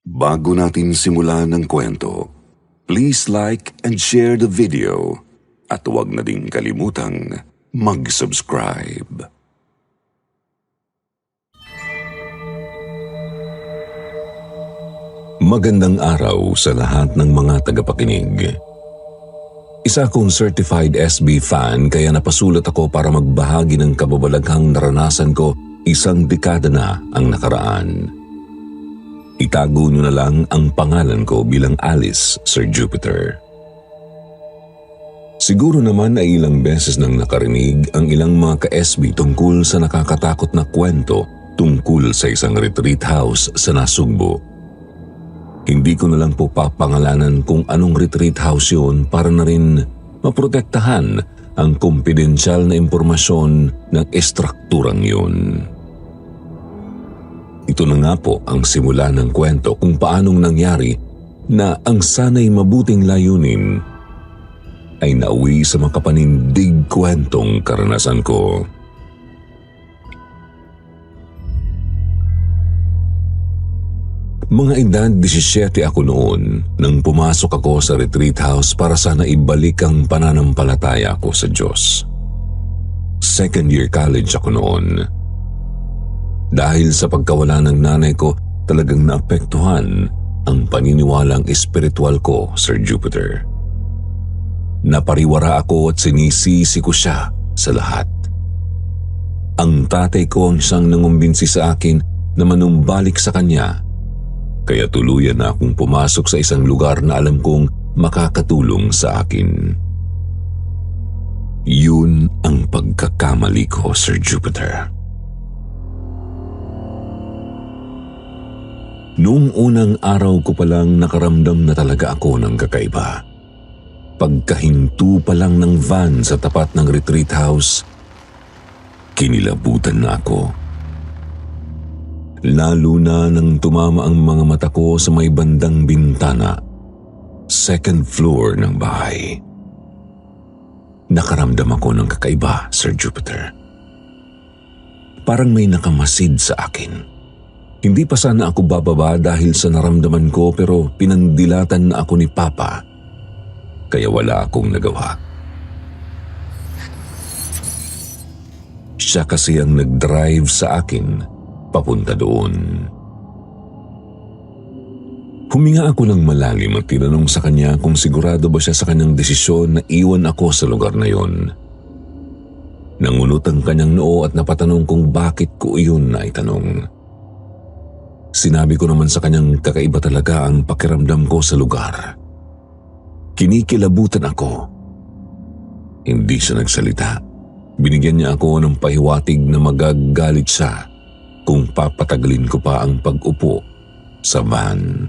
Bago natin simulan ng kwento, please like and share the video at huwag na ding kalimutang mag-subscribe. Magandang araw sa lahat ng mga tagapakinig. Isa akong certified SB fan kaya napasulat ako para magbahagi ng kababalaghang naranasan ko 1 dekada na ang nakaraan. Itago niyo na lang ang pangalan ko bilang Alice, Sir Jupiter. Siguro naman ay ilang beses nang nakarinig ang ilang mga ka-SB tungkol sa nakakatakot na kwento tungkol sa isang retreat house sa Nasugbu. Hindi ko na lang po papangalanan kung anong retreat house yun para na rin maprotektahan ang kumpidensyal na impormasyon ng estrukturang yun. Ito na nga po ang simula ng kwento kung paanong nangyari na ang sana'y mabuting layunin ay nauwi sa makapanindig kwentong karanasan ko. Mga edad 17 ako noon nang pumasok ako sa retreat house para sana ibalik ang pananampalataya ko sa Diyos. Second year college ako noon. Dahil sa pagkawala ng nanay ko, talagang naapektuhan ang paniniwalang espiritual ko, Sir Jupiter. Napariwara ako at sinisisi ko siya sa lahat. Ang tatay ko ang siyang nangumbinsi sa akin na manumbalik sa kanya, kaya tuluyan na akong pumasok sa isang lugar na alam kong makakatulong sa akin. Yun ang pagkakamali ko, Sir Jupiter. Noong unang araw ko palang nakaramdam na talaga ako ng kakaiba. Pagkahinto pa lang ng van sa tapat ng retreat house, kinilabutan na ako. Lalo na nang tumama ang mga mata ko sa may bandang bintana, second floor ng bahay. Nakaramdam ako ng kakaiba, Sir Jupiter. Parang may nakamasid sa akin. Hindi pa sana ako bababa dahil sa naramdaman ko pero pinandilatan na ako ni Papa, kaya wala akong nagawa. Siya kasi ang nag-drive sa akin papunta doon. Huminga ako ng malalim at tinanong sa kanya kung sigurado ba siya sa kanyang desisyon na iwan ako sa lugar na yon. Nangunot ang kanyang noo at napatanong kung bakit ko iyon na itanong. Sinabi ko naman sa kanyang kakaiba talaga ang pakiramdam ko sa lugar. Kinikilabutan ako. Hindi siya nagsalita. Binigyan niya ako ng pahiwatig na magagalit siya kung papatagalin ko pa ang pag-upo sa van.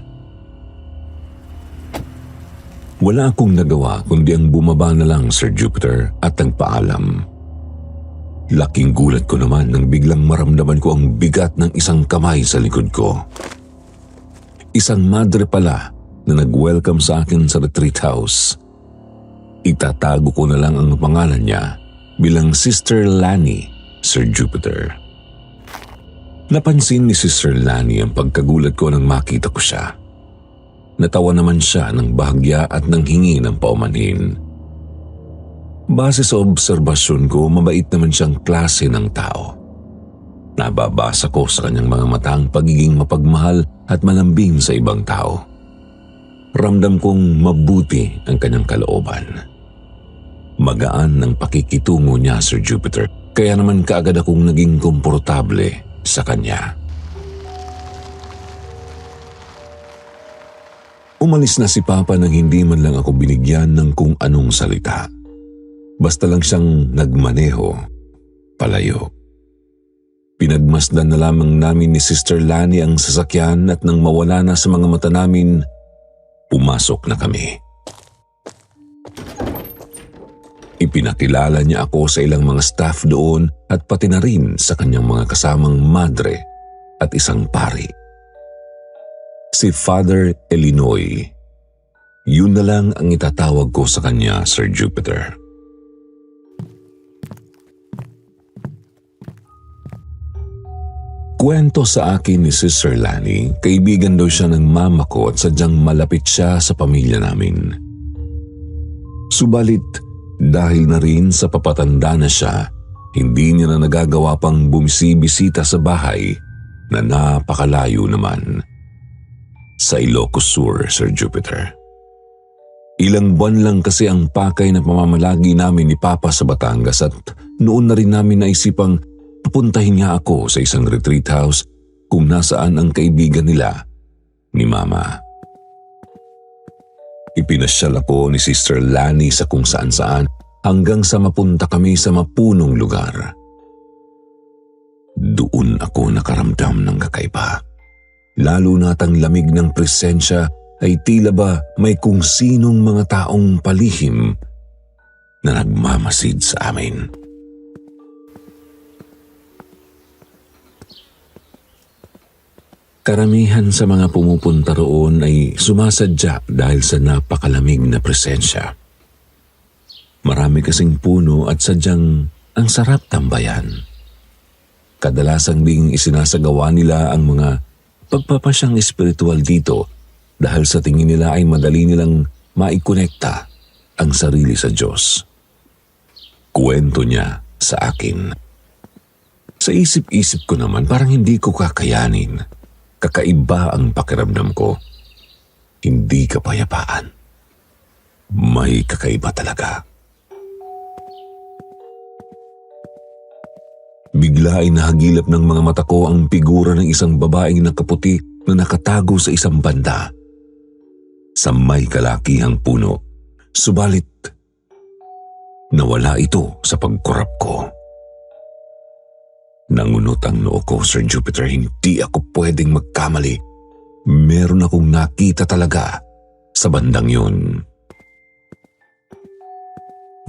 Wala akong nagawa kundi ang bumaba na lang, Sir Jupiter, at nagpaalam. Laking gulat ko naman nang biglang maramdaman ko ang bigat ng isang kamay sa likod ko. Isang madre pala na nag-welcome sa akin sa retreat house. Itatago ko na lang ang pangalan niya bilang Sister Lani, Sir Jupiter. Napansin ni Sister Lani ang pagkagulat ko nang makita ko siya. Natawa naman siya ng bahagya at nang hingi ng paumanhin. Base sa obserbasyon ko, mabait naman siyang klase ng tao. Nababasa ko sa kanyang mga mata ang pagiging mapagmahal at malambing sa ibang tao. Ramdam kong mabuti ang kanyang kalooban. Magaan ang pakikitungo niya, Sir Jupiter, kaya naman kaagad akong naging komportable sa kanya. Umalis na si Papa nang hindi man lang ako binigyan ng kung anong salita. Basta lang siyang nagmaneho, palayo. Pinagmasdan na lamang namin ni Sister Lani ang sasakyan at nang mawala na sa mga mata namin, pumasok na kami. Ipinakilala niya ako sa ilang mga staff doon at pati na rin sa kanyang mga kasamang madre at isang pari. Si Father Elinoy. Yun na lang ang itatawag ko sa kanya, Sir Jupiter. Kwento sa akin ni Sister Lani, kaibigan daw siya ng mama ko at sadyang malapit siya sa pamilya namin. Subalit, dahil na rin sa papatanda na siya, hindi niya na nagagawa pang bumisibisita sa bahay na napakalayo naman. Sa Ilocos Sur, Sir Jupiter. Ilang buwan lang kasi ang pakay na pamamalagi namin ni Papa sa Batangas at noon na rin namin naisipang pupuntahin niya ako sa isang retreat house kung nasaan ang kaibigan nila ni Mama. Ipinasyal ako ni Sister Lani sa kung saan-saan hanggang sa mapunta kami sa mapunong lugar. Doon ako nakaramdam ng kakaiba. Lalo na't ang lamig ng presensya ay tila ba may kung sinong mga taong palihim na nagmamasid sa amin. Karamihan sa mga pumupunta roon ay sumasadya dahil sa napakalamig na presensya. Marami kasing puno at sadyang ang sarap tambayan. Kadalasang ding isinasagawa nila ang mga pagpapasyang espiritual dito dahil sa tingin nila ay madali nilang maikonekta ang sarili sa Diyos. Kwento niya sa akin. Sa isip-isip ko naman parang hindi ko kakayanin. Kakaiba ang pakiramdam ko. Hindi kapayapaan. May kakaiba talaga. Bigla ay nahagilap ng mga mata ko ang figura ng isang babaeng nakaputi na nakatago sa isang banda. Sa may kalakihang puno. Subalit, nawala ito sa pagkurap ko. Nangunot ang noo ko, Sir Jupiter, hindi ako pwedeng magkamali. Meron akong nakita talaga sa bandang yun.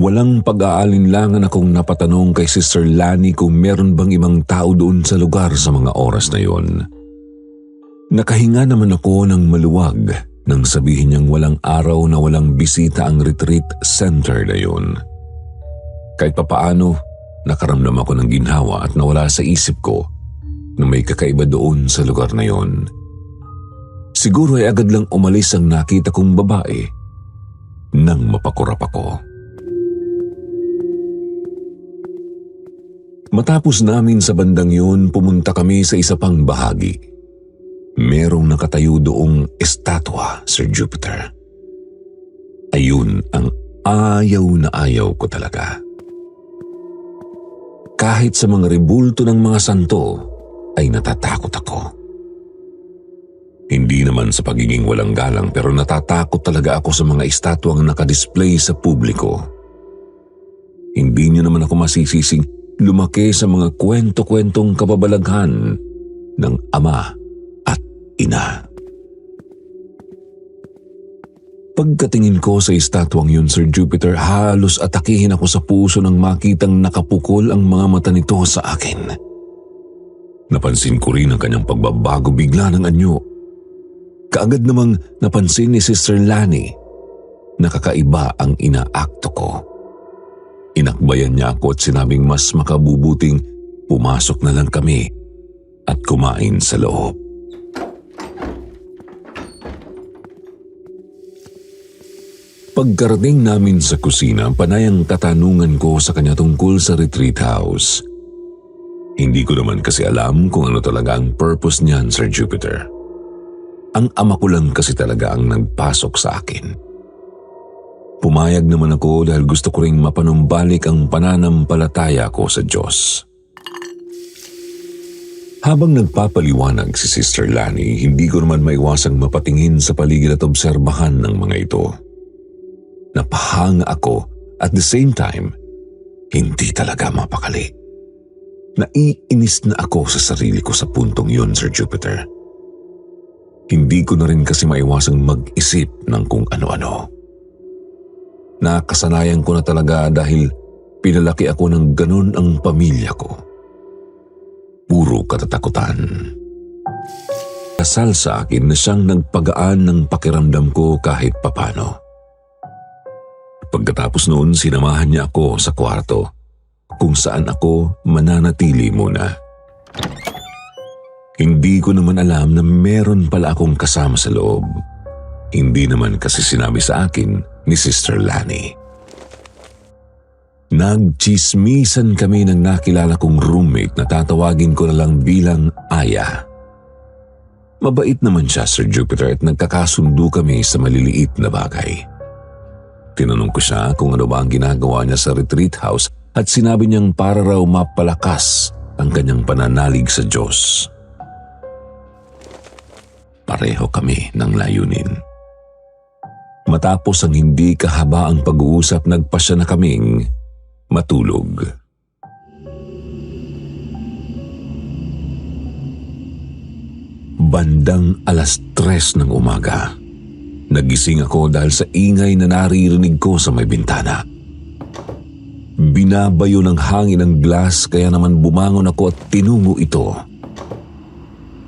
Walang pag-aalinlangan akong napatanong kay Sister Lani kung meron bang ibang tao doon sa lugar sa mga oras na yon. Nakahinga naman ako ng maluwag nang sabihin niyang walang araw na walang bisita ang retreat center na yun. Kahit papaano, nakaramdam ako ng ginhawa at nawala sa isip ko na may kakaiba doon sa lugar na yon. Siguro ay agad lang umalis ang nakita kong babae nang mapakurap ako. Matapos namin sa bandang yun, pumunta kami sa isa pang bahagi. Merong nakatayo doong estatwa, Sir Jupiter. Ayun ang ayaw na ayaw ko talaga. Kahit sa mga rebulto ng mga santo, ay natatakot ako. Hindi naman sa pagiging walang galang pero natatakot talaga ako sa mga estatwang nakadisplay sa publiko. Hindi niyo naman ako masisising lumaki sa mga kwento-kwentong kababalaghan ng ama at ina. Pagkatingin ko sa estatwang yun, Sir Jupiter, halos atakihin ako sa puso nang makitang nakapukol ang mga mata nito sa akin. Napansin ko rin ang kanyang pagbabago bigla ng anyo. Kaagad namang napansin ni Sister Lani na kakaiba ang inaakto ko. Inakbayan niya ako at sinabing mas makabubuting pumasok na lang kami at kumain sa loob. Pagkarating namin sa kusina, panay ang katanungan ko sa kanya tungkol sa retreat house. Hindi ko naman kasi alam kung ano talaga ang purpose niyan, Sir Jupiter. Ang ama ko lang kasi talaga ang nagpasok sa akin. Pumayag naman ako dahil gusto ko ring mapanumbalik ang pananampalataya ko sa Diyos. Habang nagpapaliwanag si Sister Lani, hindi ko naman maiwasang mapatingin sa paligid at obserbahan ng mga ito. Napahanga ako at the same time, hindi talaga mapakali. Naiinis na ako sa sarili ko sa puntong yun, Sir Jupiter. Hindi ko na rin kasi maiwasang mag-isip ng kung ano-ano. Nakasanayan ko na talaga dahil pinalaki ako ng ganun ang pamilya ko. Puro katatakutan. Kasal sa akin na siyang nagpagaan ng pakiramdam ko kahit papano. Pagkatapos noon, sinamahan niya ako sa kwarto kung saan ako mananatili muna. Hindi ko naman alam na meron pala akong kasama sa loob. Hindi naman kasi sinabi sa akin ni Sister Lani. Nagchismisan kami ng nakilala kong roommate na tatawagin ko na lang bilang Aya. Mabait naman siya, Sir Jupiter, at nagkakasundo kami sa maliliit na bagay. Tinanong ko siya kung ano ba ang ginagawa niya sa retreat house at sinabi niyang para raw mapalakas ang kanyang pananalig sa Diyos. Pareho kami ng layunin. Matapos ang hindi kahabaang pag-uusap, nagpasya na kaming matulog. Bandang 3:00 ng umaga, nagising ako dahil sa ingay na naririnig ko sa may bintana. Binabayo ng hangin ang glass kaya naman bumangon ako at tinungo ito.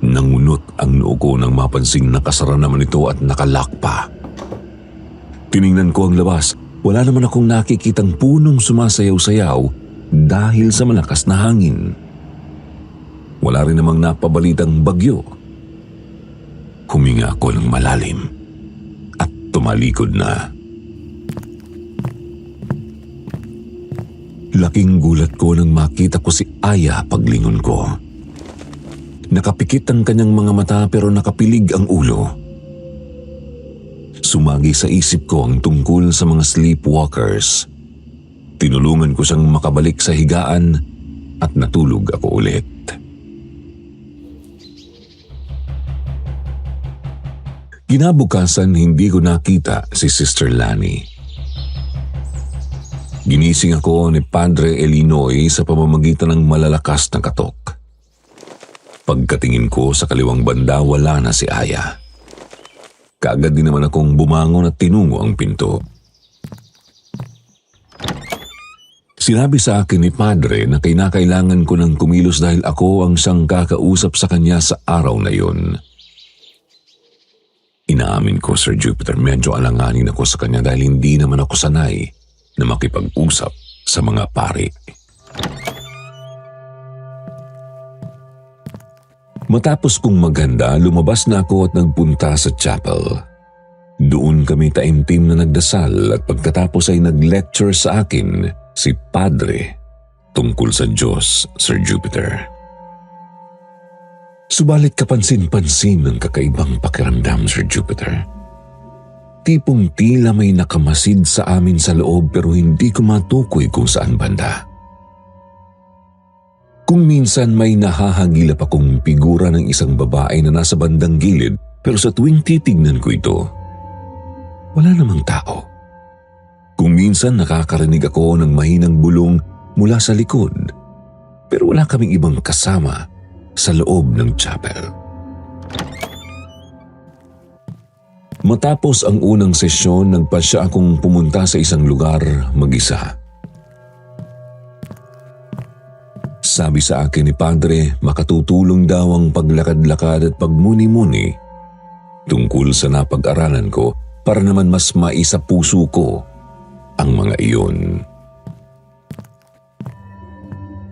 Nangunot ang noo ko nang mapansing nakasara naman ito at nakalock pa. Tiningnan ko ang labas. Wala naman akong nakikitang punong sumasayaw-sayaw dahil sa malakas na hangin. Wala rin namang napabalitang bagyo. Huminga ako ng malalim at tumalikod na. Laking gulat ko nang makita ko si Aya paglingon ko. Nakapikit ang kanyang mga mata pero nakapilig ang ulo. Sumagi sa isip ko ang tungkol sa mga sleepwalkers. Tinulungan ko siyang makabalik sa higaan at natulog ako ulit. Kinabukasan, hindi ko nakita si Sister Lani. Ginising ako ni Padre Elinoy sa pamamagitan ng malalakas na katok. Pagkatingin ko sa kaliwang banda, wala na si Aya. Kaagad din naman akong bumangon at tinungo ang pinto. Sinabi sa akin ni Padre na kinakailangan ko ng kumilos dahil ako ang siyang kakausap sa kanya sa araw na yun. Inaamin ko, Sir Jupiter, medyo alanganin ako sa kanya dahil hindi naman ako sanay na makipag-usap sa mga pari. Matapos kong maghanda, lumabas na ako at nagpunta sa chapel. Doon kami taimtim na nagdasal at pagkatapos ay nag-lecture sa akin si Padre tungkol sa Diyos, Sir Jupiter. Subalit kapansin-pansin ng kakaibang pakiramdam, Sir Jupiter. Tipong tila may nakamasid sa amin sa loob pero hindi ko matukoy kung saan banda. Kung minsan may nahahagilap akong figura ng isang babae na nasa bandang gilid pero sa tuwing titignan ko ito, wala namang tao. Kung minsan nakakarinig ako ng mahinang bulong mula sa likod pero wala kaming ibang kasama sa loob ng chapel. Matapos ang unang sesyon, nagpasya akong pumunta sa isang lugar mag-isa. Sabi sa akin ni Padre, makatutulong daw ang paglakad-lakad at pagmuni-muni tungkol sa napag-aralan ko para naman mas maisapuso ko ang mga iyon.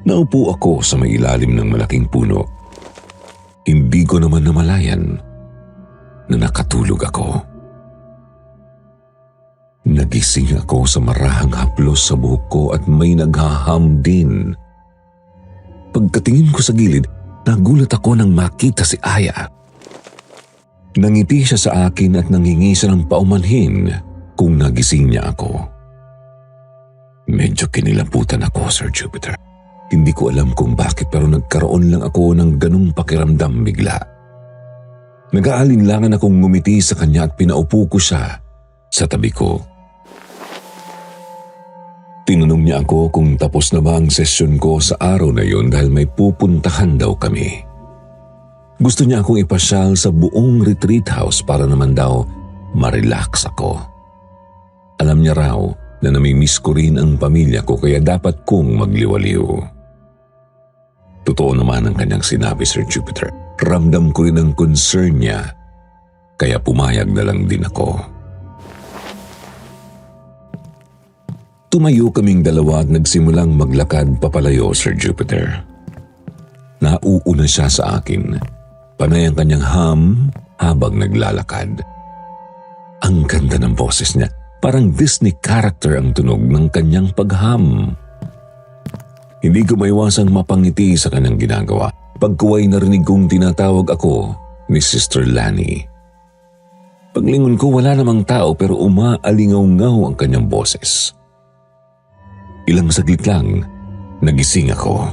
Naupo ako sa may ilalim ng malaking puno. Hindi ko naman namalayan na nakatulog ako. Nagising ako sa marahang haplos sa buhok ko at may naghaham din. Pagkatingin ko sa gilid, nagulat ako nang makita si Aya. Nangiti siya sa akin at nanghingi siya ng paumanhin kung nagising niya ako. Medyo kinilabutan ako, Sir Jupiter. Hindi ko alam kung bakit pero nagkaroon lang ako ng ganung pakiramdam bigla. Nag-aalinlangan akong ngumiti sa kanya at pinaupo ko siya sa tabi ko. Tinanong niya ako kung tapos na ba ang sesyon ko sa araw na yun dahil may pupuntahan daw kami. Gusto niya akong ipasyal sa buong retreat house para naman daw ma-relax ako. Alam niya raw na namimiss ko rin ang pamilya ko kaya dapat kong magliwaliw. Totoo naman ang kanyang sinabi, Sir Jupiter. Ramdam ko rin ang concern niya kaya pumayag na lang din ako. Tumayo kaming dalawa at nagsimulang maglakad papalayo, Sir Jupiter. Nauuna siya sa akin. panay ang kanyang hum habang naglalakad. Ang ganda ng boses niya, parang Disney character ang tunog ng kanyang pagham. Hindi ko maiwasang mapangiti sa kanyang ginagawa pagkuway narinig kong tinatawag ako ni Sister Lani. Paglingon ko wala namang tao pero umaalingaw-ngaw ang kanyang boses. Ilang saglit lang, nagising ako.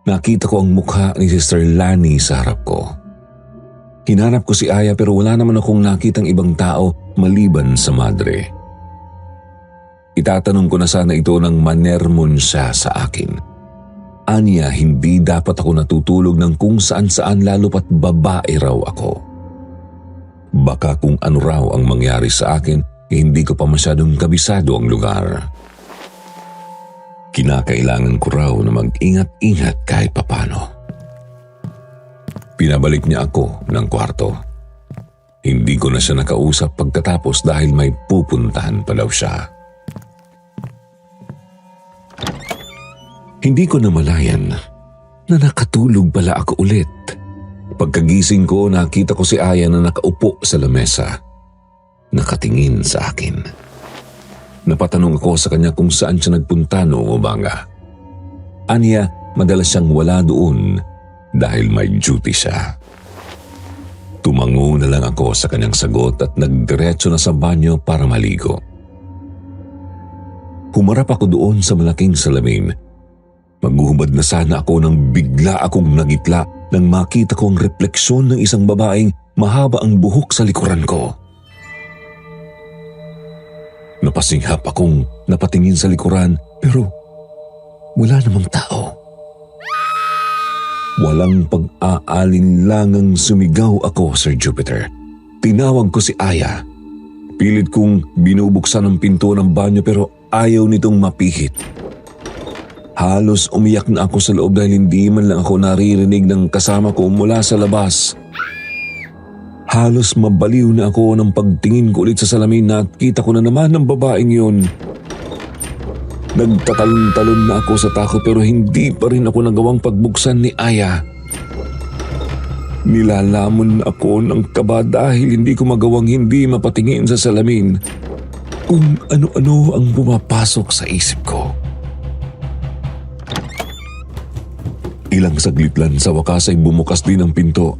Nakita ko ang mukha ni Sister Lani sa harap ko. Hinanap ko si Aya pero wala naman akong nakitang ibang tao maliban sa madre. Itatanong ko na sana ito nang manermon siya sa akin. Anya, hindi dapat ako natutulog ng kung saan-saan lalo pat babae raw ako. Baka kung ano raw ang mangyari sa akin, hindi ko pa masyadong kabisado ang lugar. Kinakailangan ko raw na mag-ingat-ingat kahit papano. Pinabalik niya ako ng kwarto. Hindi ko na siya nakausap pagkatapos dahil may pupuntahan pa daw siya. Hindi ko namalayan na nakatulog pala ako ulit. Pagkagising ko, nakita ko si Aya na nakaupo sa lamesa. Nakatingin sa akin. Napatanong ako sa kanya kung saan siya nagpunta noong umaga. Anya, madalas siyang wala doon dahil may duty siya. Tumango na lang ako sa kanyang sagot at nagdiretso na sa banyo para maligo. Humarap ako doon sa malaking salamin. Maghuhubad na sana ako nang bigla akong nagitla nang makita ko ang refleksyon ng isang babaeng mahaba ang buhok sa likuran ko. Napasinghap akong napatingin sa likuran pero wala namang tao. Walang pag-aalinlangang sumigaw ako, Sir Jupiter. Tinawag ko si Aya. Pilit kong binubuksan ang pinto ng banyo pero ayaw nitong mapihit. Halos umiyak na ako sa loob dahil hindi man lang ako naririnig ng kasama ko mula sa labas. Halos mabaliw na ako nang pagtingin ko ulit sa salamin na kita ko na naman ang babaeng yun. Nagtatalon-talon na ako sa takot pero hindi pa rin ako nagawang pagbuksan ni Aya. Nilalamon ako ng kaba dahil hindi ko magawang hindi mapatingin sa salamin kung ano-ano ang pumapasok sa isip ko. Ilang saglit lang sa wakas ay bumukas din ang pinto.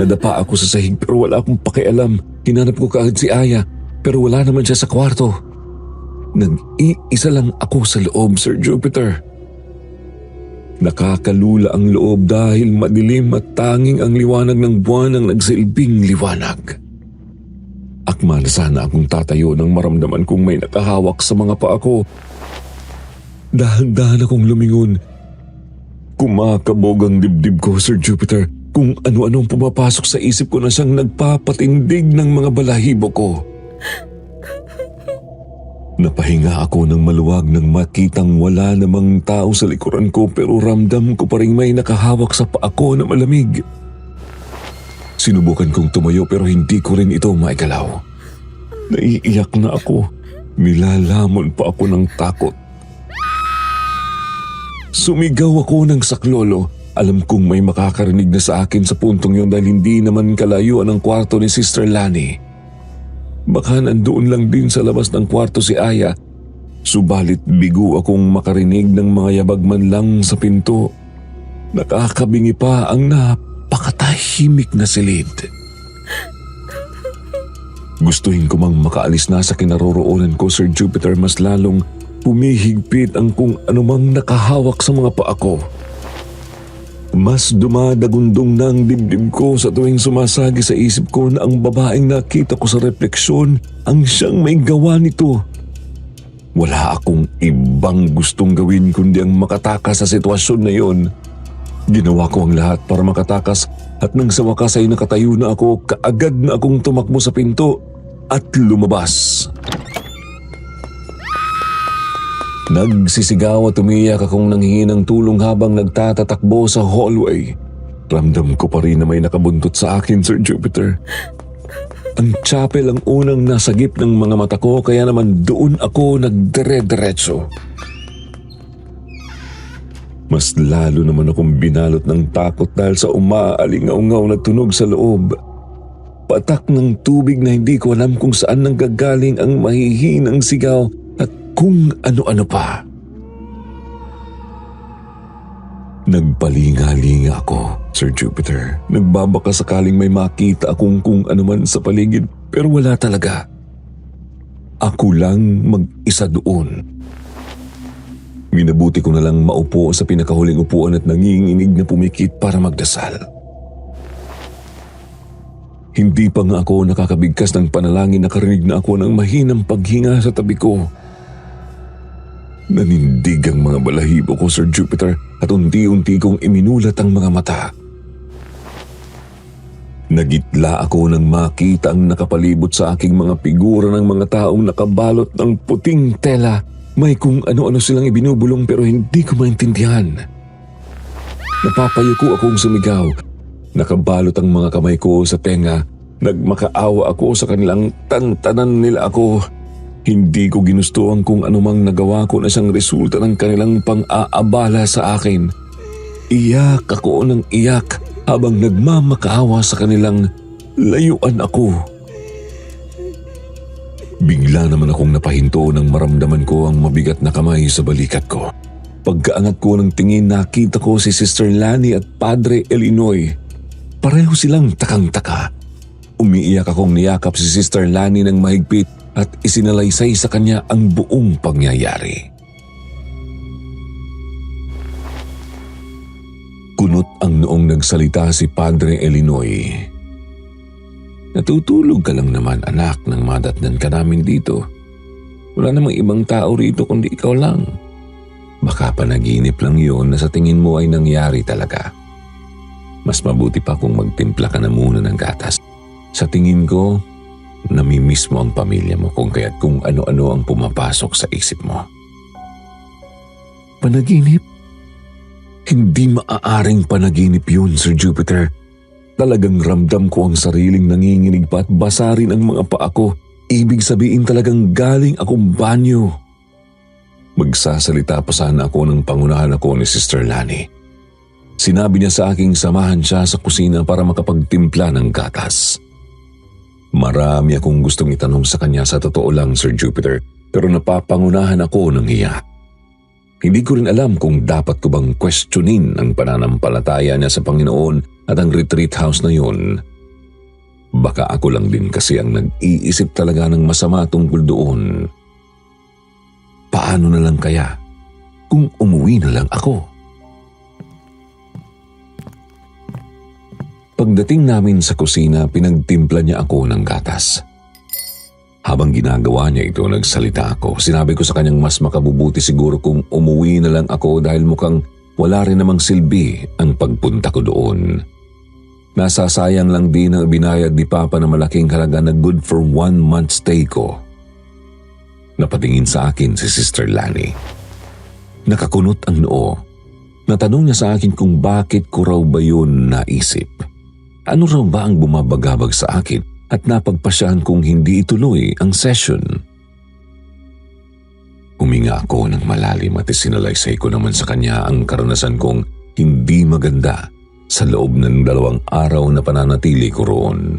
Nadapa ako sa sahig pero wala akong pakialam. Hinanap ko kaagad si Aya pero wala naman siya sa kwarto. Nag-iisa lang ako sa loob, Sir Jupiter. Nakakalula ang loob dahil madilim at tanging ang liwanag ng buwan ang nagsilbing liwanag. Akma na sana akong tatayo nang maramdaman kong may nakahawak sa mga paa ko. Dahan-dahan akong lumingon. Kumakabog ang dibdib ko, Sir Jupiter. Kung ano-anong pumapasok sa isip ko na siyang nagpapatindig ng mga balahibo ko. Napahinga ako ng maluwag nang makitang wala namang tao sa likuran ko pero ramdam ko pa rin may nakahawak sa paa ko na malamig. Sinubukan kong tumayo pero hindi ko rin ito maigalaw. Naiiyak na ako. Nilalamon pa ako ng takot. Sumigaw ako ng saklolo. Alam kong may makakarinig na sa akin sa puntong yon dahil hindi naman kalayuan ang kwarto ni Sister Lani. Baka nandoon lang din sa labas ng kwarto si Aya. Subalit bigo akong makarinig ng mga yabag man lang sa pinto. Nakakabingi pa ang napakatahimik na silid. Gustuhin ko mang makaalis na sa kinaroroonan ko, Sir Jupiter, mas lalong pumihigpit ang kung anumang nakahawak sa mga paa ko. Mas dumadagundong na ang dibdib ko sa tuwing sumasagi sa isip ko na ang babaeng nakita ko sa refleksyon ang siyang may gawa nito. Wala akong ibang gustong gawin kundi ang makatakas sa sitwasyon na yon. Ginawa ko ang lahat para makatakas at nang sa wakas ay nakatayo na ako, kaagad na akong tumakbo sa pinto at lumabas. Nagsisigaw at umiyak akong nanghingi ng tulong habang nagtatatakbo sa hallway. Ramdam ko pa rin na may nakabuntot sa akin, Sir Jupiter. Ang chapel ang unang nasagip ng mga mata ko kaya naman doon ako nagdire-diretso. Mas lalo naman akong binalot ng takot dahil sa umaalingaw-ngaw na tunog sa loob. Patak ng tubig na hindi ko alam kung saan nanggagaling ang mahihinang sigaw at kung ano-ano pa. Nagpalinga-linga ako, Sir Jupiter. Nagbabaka sakaling may makita akong kung ano man sa paligid, pero wala talaga. Ako lang mag-isa doon. Minabuti ko na lang maupo sa pinakahuling upuan at nanginginig na pumikit para magdasal. Hindi pa nga ako nakakabigkas ng panalangin, nakarinig na ako ng mahinang paghinga sa tabi ko. Nanindig ang mga balahibo ko, Sir Jupiter, at unti-unti kong iminulat ang mga mata. Nagitla ako nang makita ang nakapalibot sa aking mga figura ng mga taong nakabalot ng puting tela. May kung ano-ano silang ibinubulong pero hindi ko maintindihan. Napapayuko akong sumigaw. Nakabalot ang mga kamay ko sa tenga. Nagmakaawa ako sa kanilang tantanan nila ako. Hindi ko ginustuhan kung anumang nagawa ko na siyang resulta ng kanilang pang-aabala sa akin. Iyak ako ng iyak habang nagmamakaawa sa kanilang layuan ako. Bigla naman akong napahinto nang maramdaman ko ang mabigat na kamay sa balikat ko. Pagkaangat ko ng tingin, nakita ko si Sister Lani at Padre Elinoy. Pareho silang takang-taka. Umiiyak akong niyakap si Sister Lani ng mahigpit at isinalaysay sa kanya ang buong pangyayari. Kunot ang noong nagsalita si Padre Elinoy. Natutulog ka lang naman, anak, nang madatnan ka namin dito. Wala namang ibang tao rito kundi ikaw lang. Baka panaginip lang yun na sa tingin mo ay nangyari talaga. Mas mabuti pa kung magtimpla ka na muna ng gatas. Sa tingin ko, namimiss mo ang pamilya mo kung kaya't kung ano-ano ang pumapasok sa isip mo. Panaginip? Hindi maaaring panaginip yun, Sir Jupiter. Talagang ramdam ko ang sariling nanginginig pa at basa rin ang mga paa ko. Ibig sabihin talagang galing akong banyo. Magsasalita pa sana ako nang pangunahan ako ni Sister Lani. Sinabi niya sa aking samahan siya sa kusina para makapagtimpla ng gatas. Marami akong gustong itanong sa kanya, sa totoo lang, Sir Jupiter, pero napapangunahan ako ng hiya. Hindi ko rin alam kung dapat ko bang questionin ang pananampalataya niya sa Panginoon at ang retreat house na yun. Baka ako lang din kasi ang nag-iisip talaga ng masama tungkol doon. Paano na lang kaya kung umuwi na lang ako? Pagdating namin sa kusina, pinagtimpla niya ako ng gatas. Habang ginagawa niya ito, nagsalita ako. Sinabi ko sa kanyang mas makabubuti siguro kung umuwi na lang ako dahil mukhang wala rin namang silbi ang pagpunta ko doon. Nasasayang lang din ang binayad ni Papa na malaking halaga na good for 1 month stay ko. Napatingin sa akin si Sister Lani. Nakakunot ang noo. Natanong niya sa akin kung bakit ko raw ba yun naisip. Ano raw ba ang bumabagabag sa akin at napagpasyahan kung hindi ituloy ang session. Huminga ako ng malalim at isinalaysay ko naman sa kanya ang karanasan kong hindi maganda sa loob ng 2 araw na pananatili ko roon.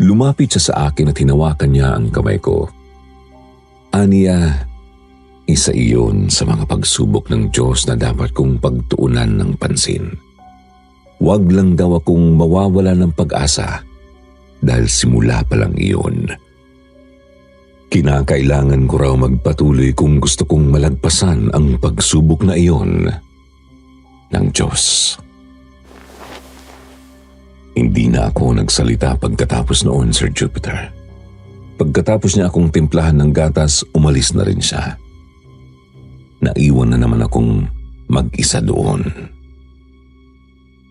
Lumapit siya sa akin at hinawakan niya ang kamay ko. Aniya, isa iyon sa mga pagsubok ng Diyos na dapat kong pagtuunan ng pansin. Huwag lang daw akong mawawala ng pag-asa dahil simula pa lang iyon. Kinakailangan ko raw magpatuloy kung gusto kong malagpasan ang pagsubok na iyon ng Diyos. Hindi na ako nagsalita pagkatapos noon, Sir Jupiter. Pagkatapos niya akong timplahan ng gatas, umalis na rin siya. Naiwan na naman akong mag-isa doon.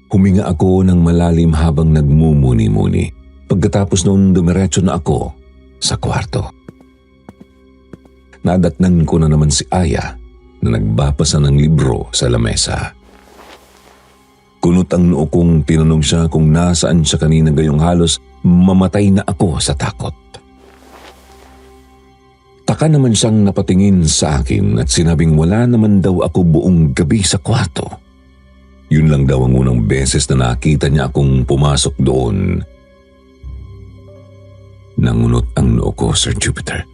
Huminga ako ng malalim habang nagmumuni-muni. Pagkatapos noon, dumiretso na ako sa kwarto. Nadatnan ko na naman si Aya na nagbabasa ng libro sa lamesa. Kunot ang noo kong tinanong siya kung nasaan siya kanina, gayong halos mamatay na ako sa takot. Nagtaka naman siyang napatingin sa akin at sinabing wala naman daw ako buong gabi sa kwarto. Yun lang daw ang unang beses na nakita niya akong pumasok doon. Nangunot ang noo ko, Sir Jupiter.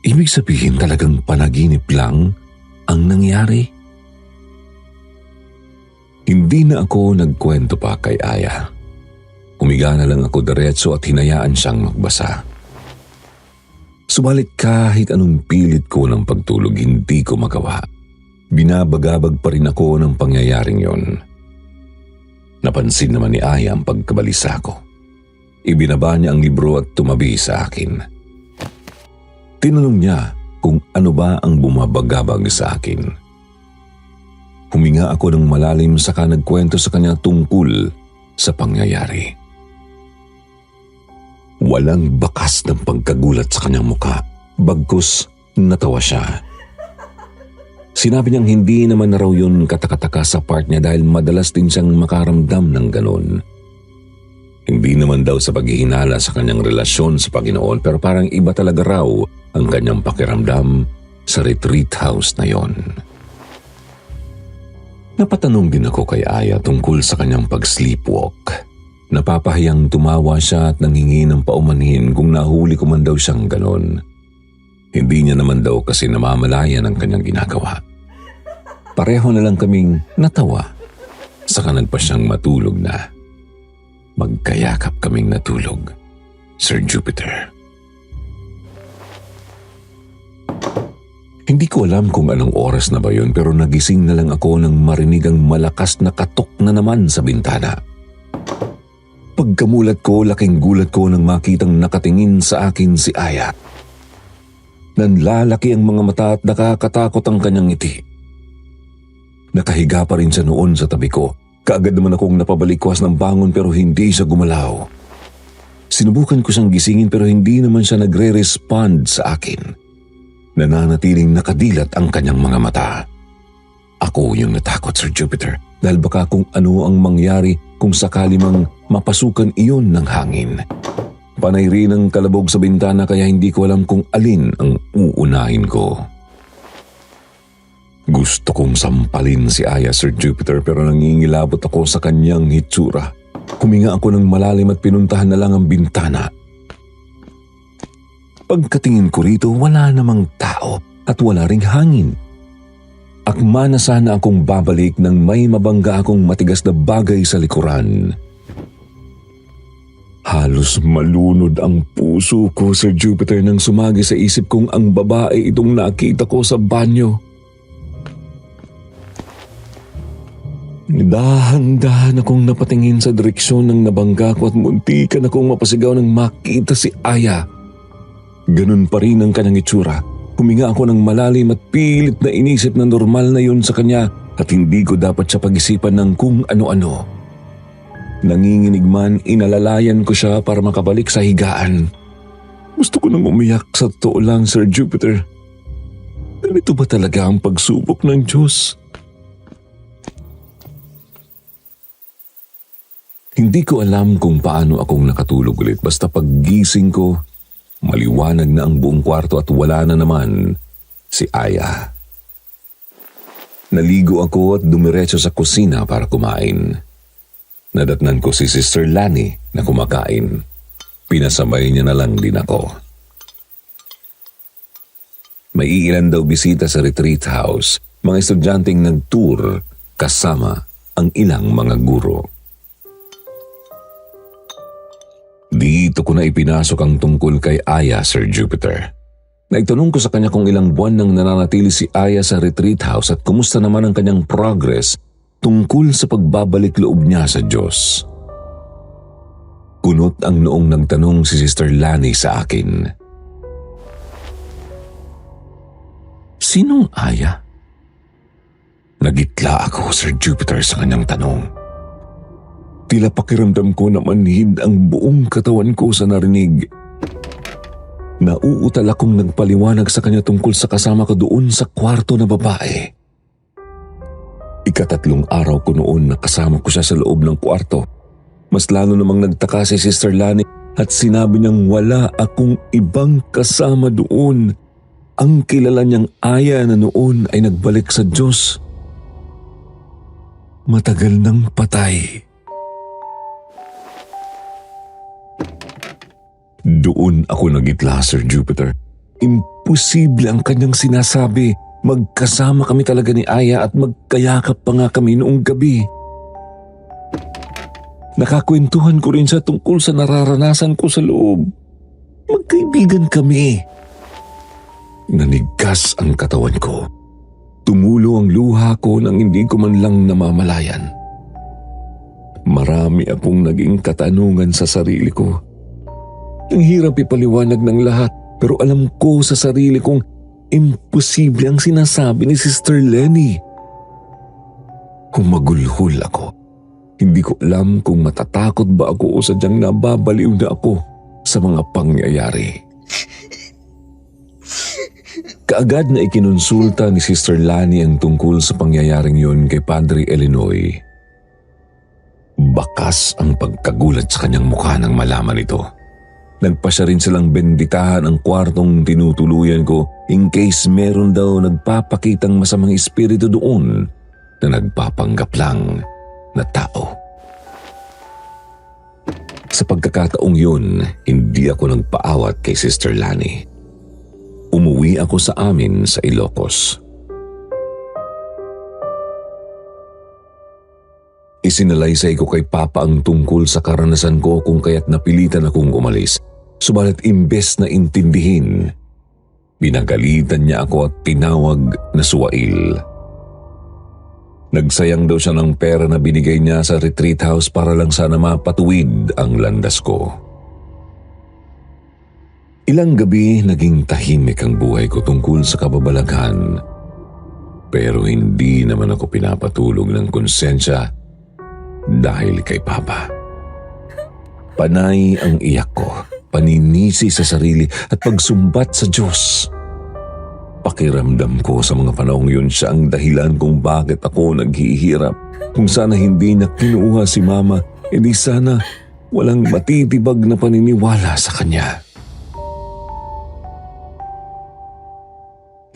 Ibig sabihin talagang panaginip lang ang nangyari? Hindi na ako nagkwento pa kay Aya. Humiga na lang ako diretso at hinayaan siyang magbasa. Subalit kahit anong pilit ko ng pagtulog, hindi ko magawa. Binabagabag pa rin ako ng pangyayaring yon. Napansin naman ni Aya ang pagkabalisa ko. Ibinaba niya ang libro at tumabi sa akin. Tinanong niya kung ano ba ang bumabagabag sa akin. Huminga ako ng malalim saka nagkwento sa kanya tungkol sa pangyayari. Walang bakas ng pagkagulat sa kanyang muka, bagkus natawa siya. Sinabi niyang hindi naman na raw yun katakataka sa part niya dahil madalas din siyang makaramdam ng ganon. Hindi naman daw sa paghihinala sa kanyang relasyon sa Panginoon pero parang iba talaga raw ang kanyang pakiramdam sa retreat house na yon. Napatanong din ako kay Aya tungkol sa kanyang pag-sleepwalk. Napapahayang tumawa siya at nanghingi ng paumanhin kung nahuli ko man daw siyang ganon. Hindi niya naman daw kasi namamalayan ang kanyang ginagawa. Pareho na lang kaming natawa. Saka nagpa siyang matulog na. Magkayakap kaming natulog, Sir Jupiter. Hindi ko alam kung anong oras na ba yun pero nagising na lang ako nang marinig ang malakas na katok na naman sa bintana. Pagkamulat ko, laking gulat ko nang makitang nakatingin sa akin si Aya. Nanlalaki ang mga mata at nakakatakot ang kanyang ngiti. Nakahiga pa rin siya noon sa tabi ko. Kaagad naman akong napabalikwas ng bangon pero hindi siya gumalaw. Sinubukan ko siyang gisingin pero hindi naman siya nagre-respond sa akin. Nananatiling nakadilat ang kanyang mga mata. Ako yung natakot, Sir Jupiter, dahil baka kung ano ang mangyari kung sakali mang mapasukan iyon ng hangin. Panay rin ang kalabog sa bintana kaya hindi ko alam kung alin ang uunahin ko. Gusto kong sampalin si Aya, Sir Jupiter, pero nangingilabot ako sa kanyang hitsura. Huminga ako ng malalim at pinuntahan na lang ang bintana. Pagkatingin ko rito, wala namang tao at wala ring hangin. Akma na sana akong babalik nang may mabangga akong matigas na bagay sa likuran. Halos malunod ang puso ko, Sir Jupiter, nang sumagi sa isip kong ang babae itong nakita ko sa banyo. Dahan-dahan akong napatingin sa direksyon ng nabangga ko at muntikan akong mapasigaw nang makita si Aya. Ganun pa rin ang kanyang itsura. Huminga ako ng malalim at pilit na inisip na normal na yun sa kanya at hindi ko dapat siya pag-isipan ng kung ano-ano. Nanginginig man, inalalayan ko siya para makabalik sa higaan. Gusto ko nang umiyak sa totoo lang, Sir Jupiter. Ganito ba talaga ang pagsubok ng Diyos? Hindi ko alam kung paano akong nakatulog ulit basta paggising ko, maliwanag na ang buong kwarto at wala na naman si Aya. Naligo ako at dumiretso sa kusina para kumain. Nadatnan ko si Sister Lani na kumakain. Pinasabay niya na lang din ako. May iilan daw bisita sa retreat house, mga estudyanteng nag-tour kasama ang ilang mga guro. Dito ko na ipinasok ang tungkol kay Aya, Sir Jupiter. Naitanong ko sa kanya kung ilang buwan nang nananatili si Aya sa retreat house at kumusta naman ang kanyang progress tungkol sa pagbabalik loob niya sa Diyos. Kunot ang noong nagtanong si Sister Lani sa akin. Sinong Aya? Nagitla ako, Sir Jupiter, sa kanyang tanong. Tila pakiramdam ko na manhid ang buong katawan ko sa narinig. Nauutal akong nagpaliwanag sa kanya tungkol sa kasama ko doon sa kwarto na babae. Ikatatlong araw ko noon na kasama ko siya sa loob ng kwarto. Mas lalo namang nagtaka si Sister Lani at sinabi niyang wala akong ibang kasama doon. Ang kilala niyang Aya na noon ay nagbalik sa Diyos. Matagal nang patay. Doon ako nagitla, Sir Jupiter. Imposible ang kanyang sinasabi. Magkasama kami talaga ni Aya at magkayakap pa nga kami noong gabi. Nakakwentuhan ko rin siya tungkol sa nararanasan ko sa loob. Magkaibigan kami. Nanigas ang katawan ko. Tumulo ang luha ko nang hindi ko man lang namamalayan. Marami akong naging katanungan sa sarili ko. Ang hirap ipaliwanag ng lahat, pero alam ko sa sarili kong imposible ang sinasabi ni Sister Lenny. Humagulhol ako. Hindi ko alam kung matatakot ba ako o sadyang nababaliw na ako sa mga pangyayari. Kaagad na ikinonsulta ni Sister Lani ang tungkol sa pangyayaring yun kay Padre Elinoy. Bakas ang pagkagulat sa kanyang mukha nang malaman ito. Nagpasya rin silang benditahan ang kwartong tinutuluyan ko in case meron daw nagpapakitang masamang espiritu doon na nagpapanggap lang na tao. Sa pagkakataong yun, hindi ako nagpaawat kay Sister Lani. Umuwi ako sa amin sa Ilocos. Isinalaysay ko kay Papa ang tungkol sa karanasan ko kung kaya't napilitan akong umalis. Subalit imbes na intindihin, binagalitan niya ako at tinawag na suwail. Nagsayang daw siya ng pera na binigay niya sa retreat house para lang sana mapatuwid ang landas ko. Ilang gabi naging tahimik ang buhay ko tungkol sa kababalaghan. Pero hindi naman ako pinapatulog ng konsensya dahil kay Papa. Panay ang iyak ko, paninisi sa sarili at pagsumbat sa Diyos. Pakiramdam ko sa mga panahong yun siya ang dahilan kung bakit ako naghihirap. Kung sana hindi na kinuha si Mama, hindi sana walang matitibag na paniniwala sa kanya.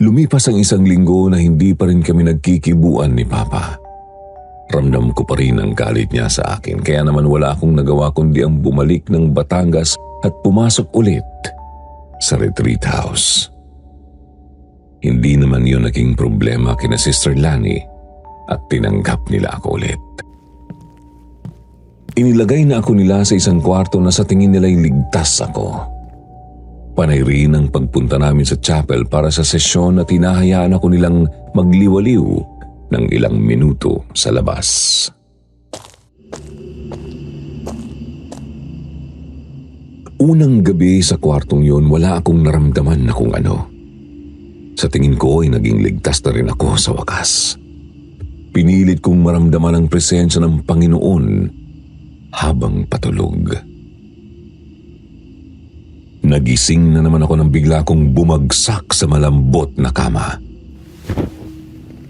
Lumipas ang isang linggo na hindi pa rin kami nagkikibuan ni Papa. Ramdam ko pa rin ang galit niya sa akin, kaya naman wala akong nagawa kundi ang bumalik ng Batangas at pumasok ulit sa retreat house. Hindi naman yun naging problema kina Sister Lani at tinanggap nila ako ulit. Inilagay na ako nila sa isang kwarto na sa tingin nila'y ligtas ako. Panay rin ang pagpunta namin sa chapel para sa sesyon at hinahayaan ako nilang magliwaliw ng ilang minuto sa labas. Unang gabi sa kwartong yun, wala akong naramdaman na kung ano. Sa tingin ko ay naging ligtas na rin ako sa wakas. Pinilit kong maramdaman ang presensya ng Panginoon habang patulog. Nagising na naman ako nang bigla kong bumagsak sa malambot na kama.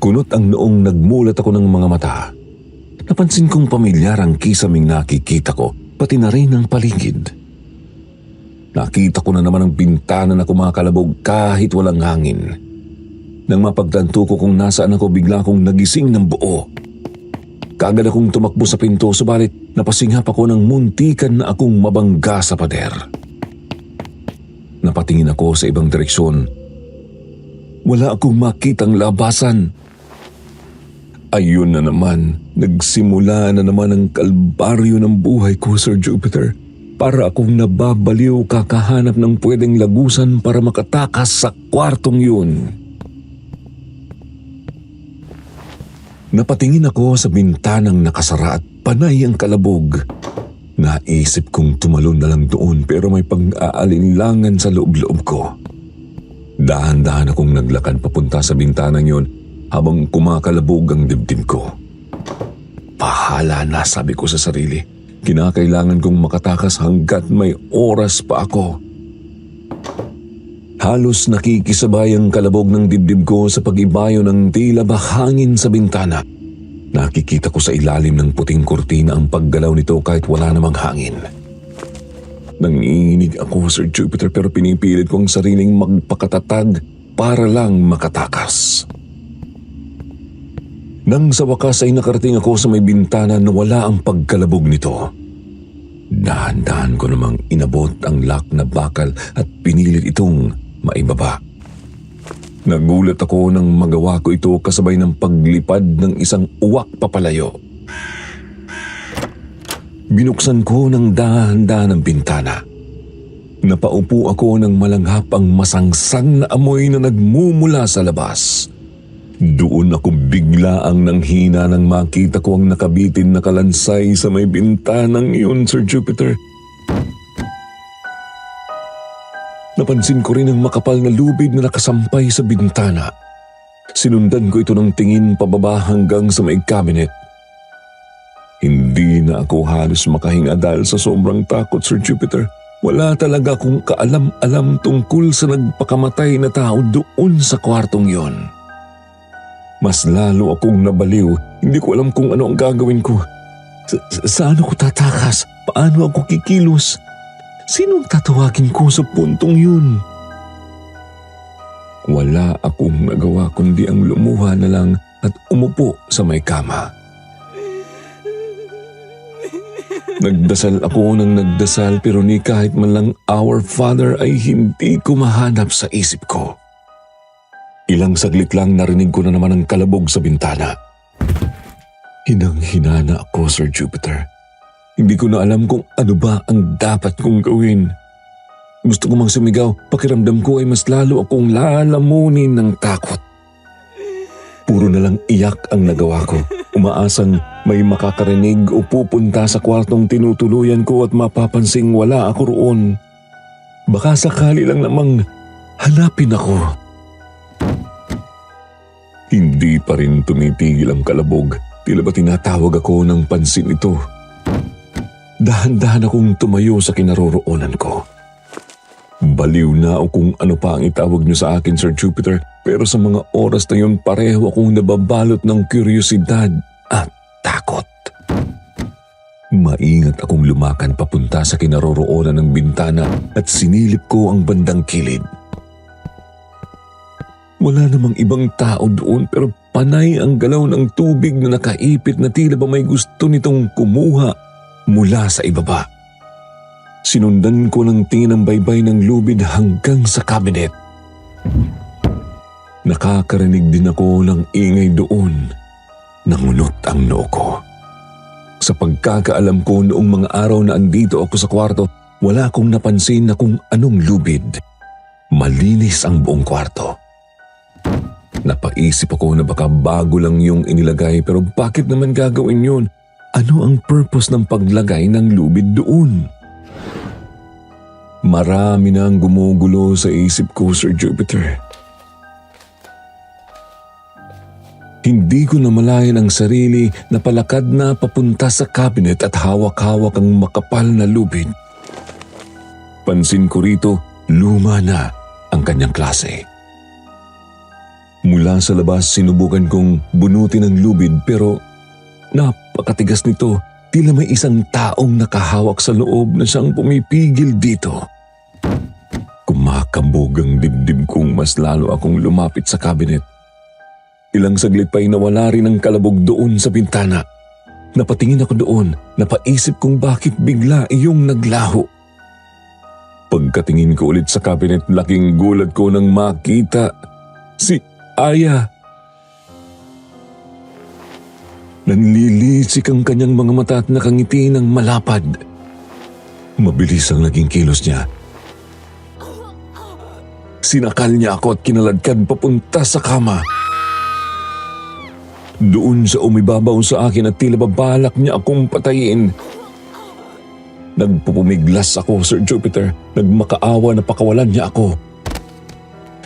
Kunot ang noong nagmulat ako ng mga mata. Napansin kong pamilyar ang kisaming nakikita ko, pati na rin ang paligid. Nakita ko na naman ang bintana na kumakalabog kahit walang hangin. Nang mapagtanto ko kung nasaan ako, bigla akong nagising ng buo. Kaagad akong tumakbo sa pinto, subalit napasingap ako ng muntikan na akong mabangga sa pader. Napatingin ako sa ibang direksyon. Wala akong makitang labasan. Ayun na naman, nagsimula na naman ang kalbaryo ng buhay ko, Sir Jupiter. Para akong nababaliw kakahanap ng pwedeng lagusan para makatakas sa kwartong yun. Napatingin ako sa bintanang nakasara at panay ang kalabog. Naisip kong tumalon na lang doon pero may pang-aalinlangan sa loob-loob ko. Dahan-dahan akong naglakad papunta sa bintanang yun habang kumakalabog ang dibdib ko. Bahala na, sabi ko sa sarili. Kinakailangan kong makatakas hanggat may oras pa ako. Halos nakikisabay ang kalabog ng dibdib ko sa pag-ibayo ng tila ba hangin sa bintana. Nakikita ko sa ilalim ng puting kurtina ang paggalaw nito kahit wala namang hangin. Nanginginig ako, Sir Jupiter, pero pinipilit ko ang sariling magpakatatag para lang makatakas. Nang sa wakas ay nakarating ako sa may bintana na wala ang pagkalabog nito. Dahan-dahan ko namang inabot ang lock na bakal at pinilit itong maibaba. Nagulat ako nang magawa ko ito kasabay ng paglipad ng isang uwak papalayo. Binuksan ko ng dahan-dahan ang bintana. Napaupo ako ng malanghap ang masangsang na amoy na nagmumula sa labas. Doon ako bigla ang nanghina nang makita ko ang nakabitin na kalansay sa may bintanang iyon, Sir Jupiter. Napansin ko rin ang makapal na lubid na nakasampay sa bintana. Sinundan ko ito ng tingin pababa hanggang sa may cabinet. Hindi na ako halos makahinga dahil sa sobrang takot, Sir Jupiter. Wala talaga akong kaalam-alam tungkol sa nagpakamatay na tao doon sa kwartong yon. Mas lalo akong nabaliw. Hindi ko alam kung ano ang gagawin ko. Saan ako tatakas? Paano ako kikilos? Sinong tatawagin ko sa puntong yun? Wala akong nagawa kundi ang lumuha na lang at umupo sa may kama. Nagdasal ako ng nagdasal pero ni kahit man lang Our Father ay hindi ko mahanap sa isip ko. Ilang saglit lang narinig ko na naman ang kalabog sa bintana. Hinang-hinana ako, Sir Jupiter. Hindi ko na alam kung ano ba ang dapat kong gawin. Gusto ko mang sumigaw, pakiramdam ko ay mas lalo akong lalamunin ng takot. Puro na lang iyak ang nagawa ko. Umaasang may makakarinig o pupunta sa kwartong tinutuluyan ko at mapapansing wala ako roon. Baka sakali lang namang hanapin ako. Hindi pa rin tumitigil ang kalabog. Tila ba tinatawag ako ng pansin ito? Dahan-dahan akong tumayo sa kinaroroonan ko. Baliw na o kung ano pa ang itawag niyo sa akin, Sir Jupiter, pero sa mga oras na yun pareho akong nababalot ng kuryosidad at takot. Maingat akong lumakan papunta sa kinaroroonan ng bintana at sinilip ko ang bandang kilid. Wala namang ibang tao doon pero panay ang galaw ng tubig na nakaipit na tila ba may gusto nitong kumuha mula sa ibaba. Sinundan ko ng tingin ang baybay ng lubid hanggang sa cabinet. Nakakarinig din ako ng ingay doon. Nangunot ang noo ko. Sa pagkakaalam ko noong mga araw na andito ako sa kwarto, wala akong napansin na kung anong lubid. Malinis ang buong kwarto. Napaisip ako na baka bago lang yung inilagay pero bakit naman gagawin yun? Ano ang purpose ng paglagay ng lubid doon? Marami na ang gumugulo sa isip ko, Sir Jupiter. Hindi ko namalayan ang sarili na palakad na papunta sa cabinet at hawak-hawak ang makapal na lubid. Pansin ko rito, luma na ang kanyang klase. Mula sa labas, sinubukan kong bunutin ang lubid pero napakatigas nito. Tila may isang taong nakahawak sa loob na siyang pumipigil dito. Kumakabog ang dibdib kong mas lalo akong lumapit sa cabinet. Ilang saglit pa'y nawala rin ang kalabog doon sa bintana. Napatingin ako doon, napaisip kung bakit bigla iyong naglaho. Pagkatingin ko ulit sa cabinet, laking gulat ko nang makita si Aya. Nanlilisik ang kanyang mga mata at nakangiti ng malapad. Mabilis ang naging kilos niya. Sinakal niya ako at kinaladkad papunta sa kama. Doon sa umibabaw sa akin at tila babalak niya akong patayin. Nagpupumiglas ako, Sir Jupiter. Nagmakaawa na pakawalan niya ako.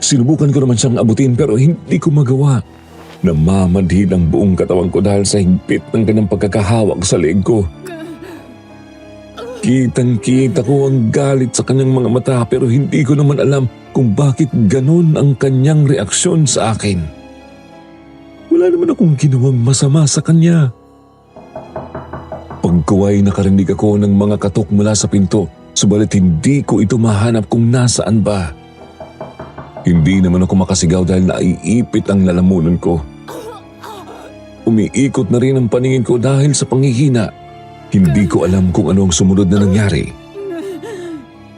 Sinubukan ko naman siyang abutin pero hindi ko magawa. Namamadhid ang buong katawan ko dahil sa higpit ng kanyang pagkakahawak sa leeg ko. Kitang-kita ko ang galit sa kanyang mga mata pero hindi ko naman alam kung bakit ganun ang kanyang reaksyon sa akin. Wala naman akong ginawang masama sa kanya. Pagkaway nakarinig ako ng mga katok mula sa pinto. Subalit hindi ko ito mahanap kung nasaan ba. Hindi naman ako makasigaw dahil naiipit ang lalamunan ko. Umiikot na rin ang paningin ko dahil sa panghihina. Hindi ko alam kung ano ang sumunod na nangyari.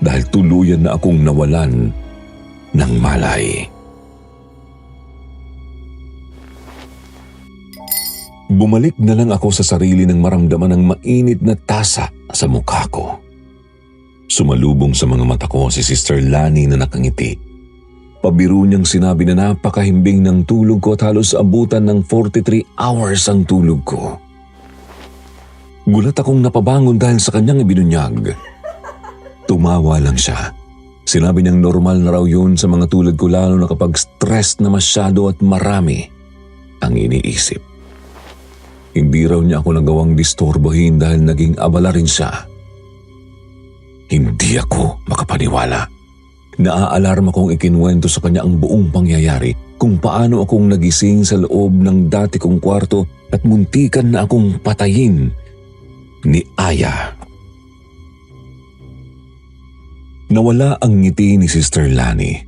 Dahil tuluyan na akong nawalan ng malay. Bumalik na lang ako sa sarili nang maramdaman ng mainit na tasa sa mukha ko. Sumalubong sa mga mata ko si Sister Lani na nakangiti. Pabiro niyang sinabi na napakahimbing ng tulog ko at halos abutan ng 43 hours ang tulog ko. Gulat akong napabangon dahil sa kanyang ibinunyag. Tumawa lang siya. Sinabi niyang normal na raw yun sa mga tulad ko lalo na kapag stress na masyado at marami ang iniisip. Hindi raw niya ako nagawang disturbohin dahil naging abala rin siya. Hindi ako makapaniwala. Naaalarma kong ikinuwento sa kanya ang buong pangyayari kung paano akong nagising sa loob ng dati kong kwarto at muntikan na akong patayin ni Aya. Nawala ang ngiti ni Sister Lani.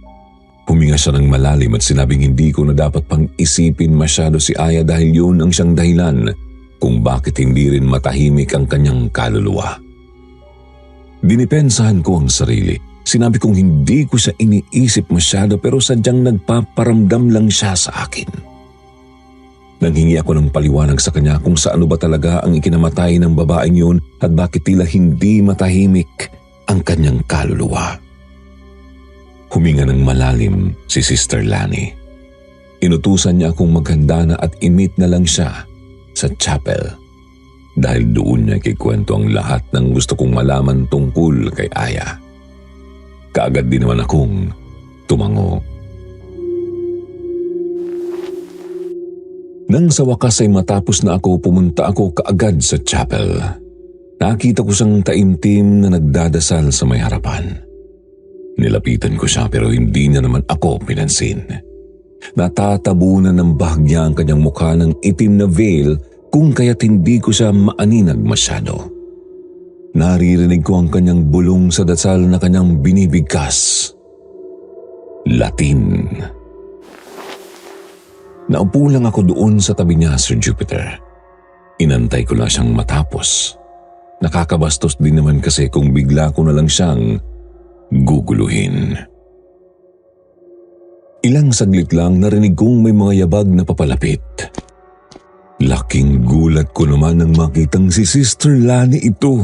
Huminga siya ng malalim at sinabing hindi ko na dapat pang isipin masyado si Aya dahil yun ang siyang dahilan kung bakit hindi rin matahimik ang kanyang kaluluwa. Dinipensahan ko ang sarili. Sinabi kong hindi ko siya iniisip masyado pero sadyang nagpaparamdam lang siya sa akin. Nanghingi ako ng paliwanag sa kanya kung sa ano ba talaga ang ikinamatay ng babaeng yun at bakit tila hindi matahimik ang kanyang kaluluwa. Huminga ng malalim si Sister Lani. Inutusan niya akong maghanda na at i-meet na lang siya sa chapel. Dahil doon niya ikikwento ang lahat ng gusto kong malaman tungkol kay Aya. Kaagad din naman akong tumango. Nang sa wakas ay matapos na ako, pumunta ako kaagad sa chapel. Nakita ko siyang taimtim na nagdadasal sa may harapan. Nilapitan ko siya pero hindi niya naman ako pinansin. Natatabunan ng bahagya ang kanyang mukha ng itim na veil kung kaya't hindi ko siya maaninag masyado. Naririnig ko ang kanyang bulong sa dasal na kanyang binibigkas. Latin. Naupo lang ako doon sa tabi niya, Sir Jupiter. Inantay ko na siyang matapos. Nakakabastos din naman kasi kung bigla ko na lang siyang guguluhin. Ilang saglit lang narinig kong may mga yabag na papalapit. Laking gulat ko naman nang makitang si Sister Lani ito.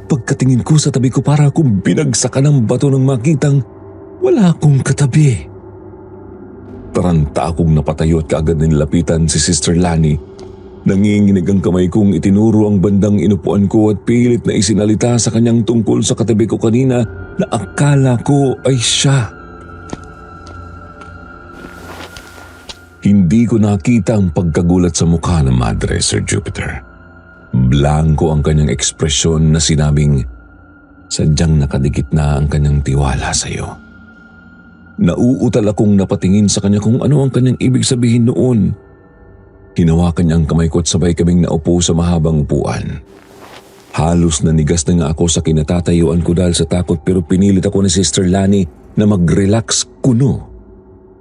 Pagkatingin ko sa tabi ko para akong binagsakan ng bato nang makitang wala akong katabi. Taranta akong napatayo at kaagad nilapitan si Sister Lani. Nanginginig ang kamay kong itinuro ang bandang inupuan ko at pilit na isinalita sa kanyang tungkol sa katabi ko kanina na akala ko ay siya. Hindi ko nakita ang pagkagulat sa mukha ng madre, Sir Jupiter. Blanko ang kanyang ekspresyon na sinabing, sadyang nakadikit na ang kanyang tiwala sa iyo. Nauutal akong napatingin sa kanya kung ano ang kanyang ibig sabihin noon. Hinawakan niya ang kamay ko at sabay kaming naupo sa mahabang upuan. Halos nanigas na nga ako sa kinatatayuan ko dahil sa takot pero pinilit ako ni Sister Lani na mag-relax kuno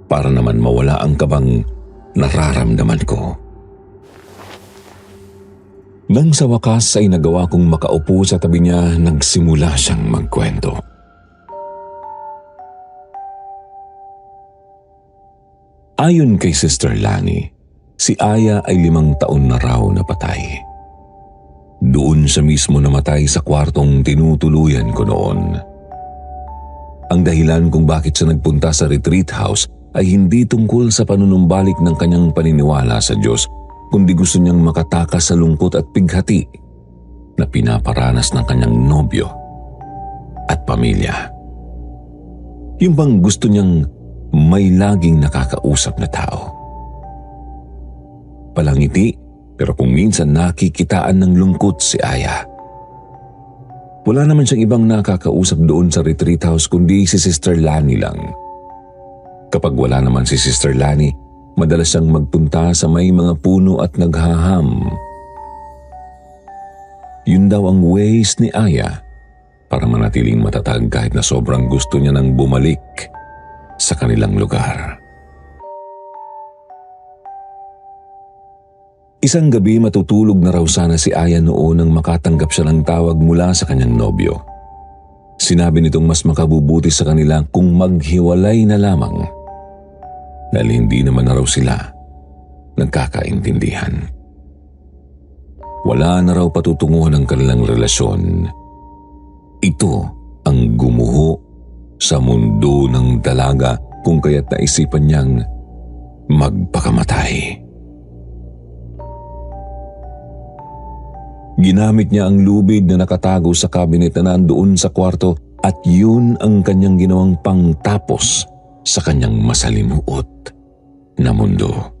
para naman mawala ang kabang nararamdaman ko. Nang sa wakas ay nagawa kong makaupo sa tabi niya, nagsimula siyang magkwento. Ayon kay Sister Lani, si Aya ay 5 taon na raw napatay. Doon siya mismo namatay sa kwartong tinutuluyan ko noon. Ang dahilan kung bakit siya nagpunta sa retreat house ay hindi tungkol sa panunumbalik ng kanyang paniniwala sa Diyos, kundi gusto niyang makatakas sa lungkot at pighati na pinaparanas ng kanyang nobyo at pamilya. Yung bang gusto niyang may laging nakakausap na tao. Palangiti, pero kung minsan nakikitaan ng lungkot si Aya. Wala naman siyang ibang nakakausap doon sa retreat house kundi si Sister Lani lang. Kapag wala naman si Sister Lani, madalas siyang magpunta sa may mga puno at naghaham. Yun daw ang ways ni Aya para manatiling matatag kahit na sobrang gusto niya nang bumalik sa kanilang lugar. Isang gabi matutulog na raw sana si Aya noon nang makatanggap siya ng tawag mula sa kanyang nobyo. Sinabi nitong mas makabubuti sa kanila kung maghiwalay na lamang dahil hindi naman na raw sila nagkakaintindihan. Wala na raw patutunguhan ang kanilang relasyon. Ito ang gumuho sa mundo ng dalaga kung kaya't naisipan niyang magpakamatay. Ginamit niya ang lubid na nakatago sa cabinet na nandoon sa kwarto at yun ang kanyang ginawang pangtapos sa kanyang masalimuot na mundo.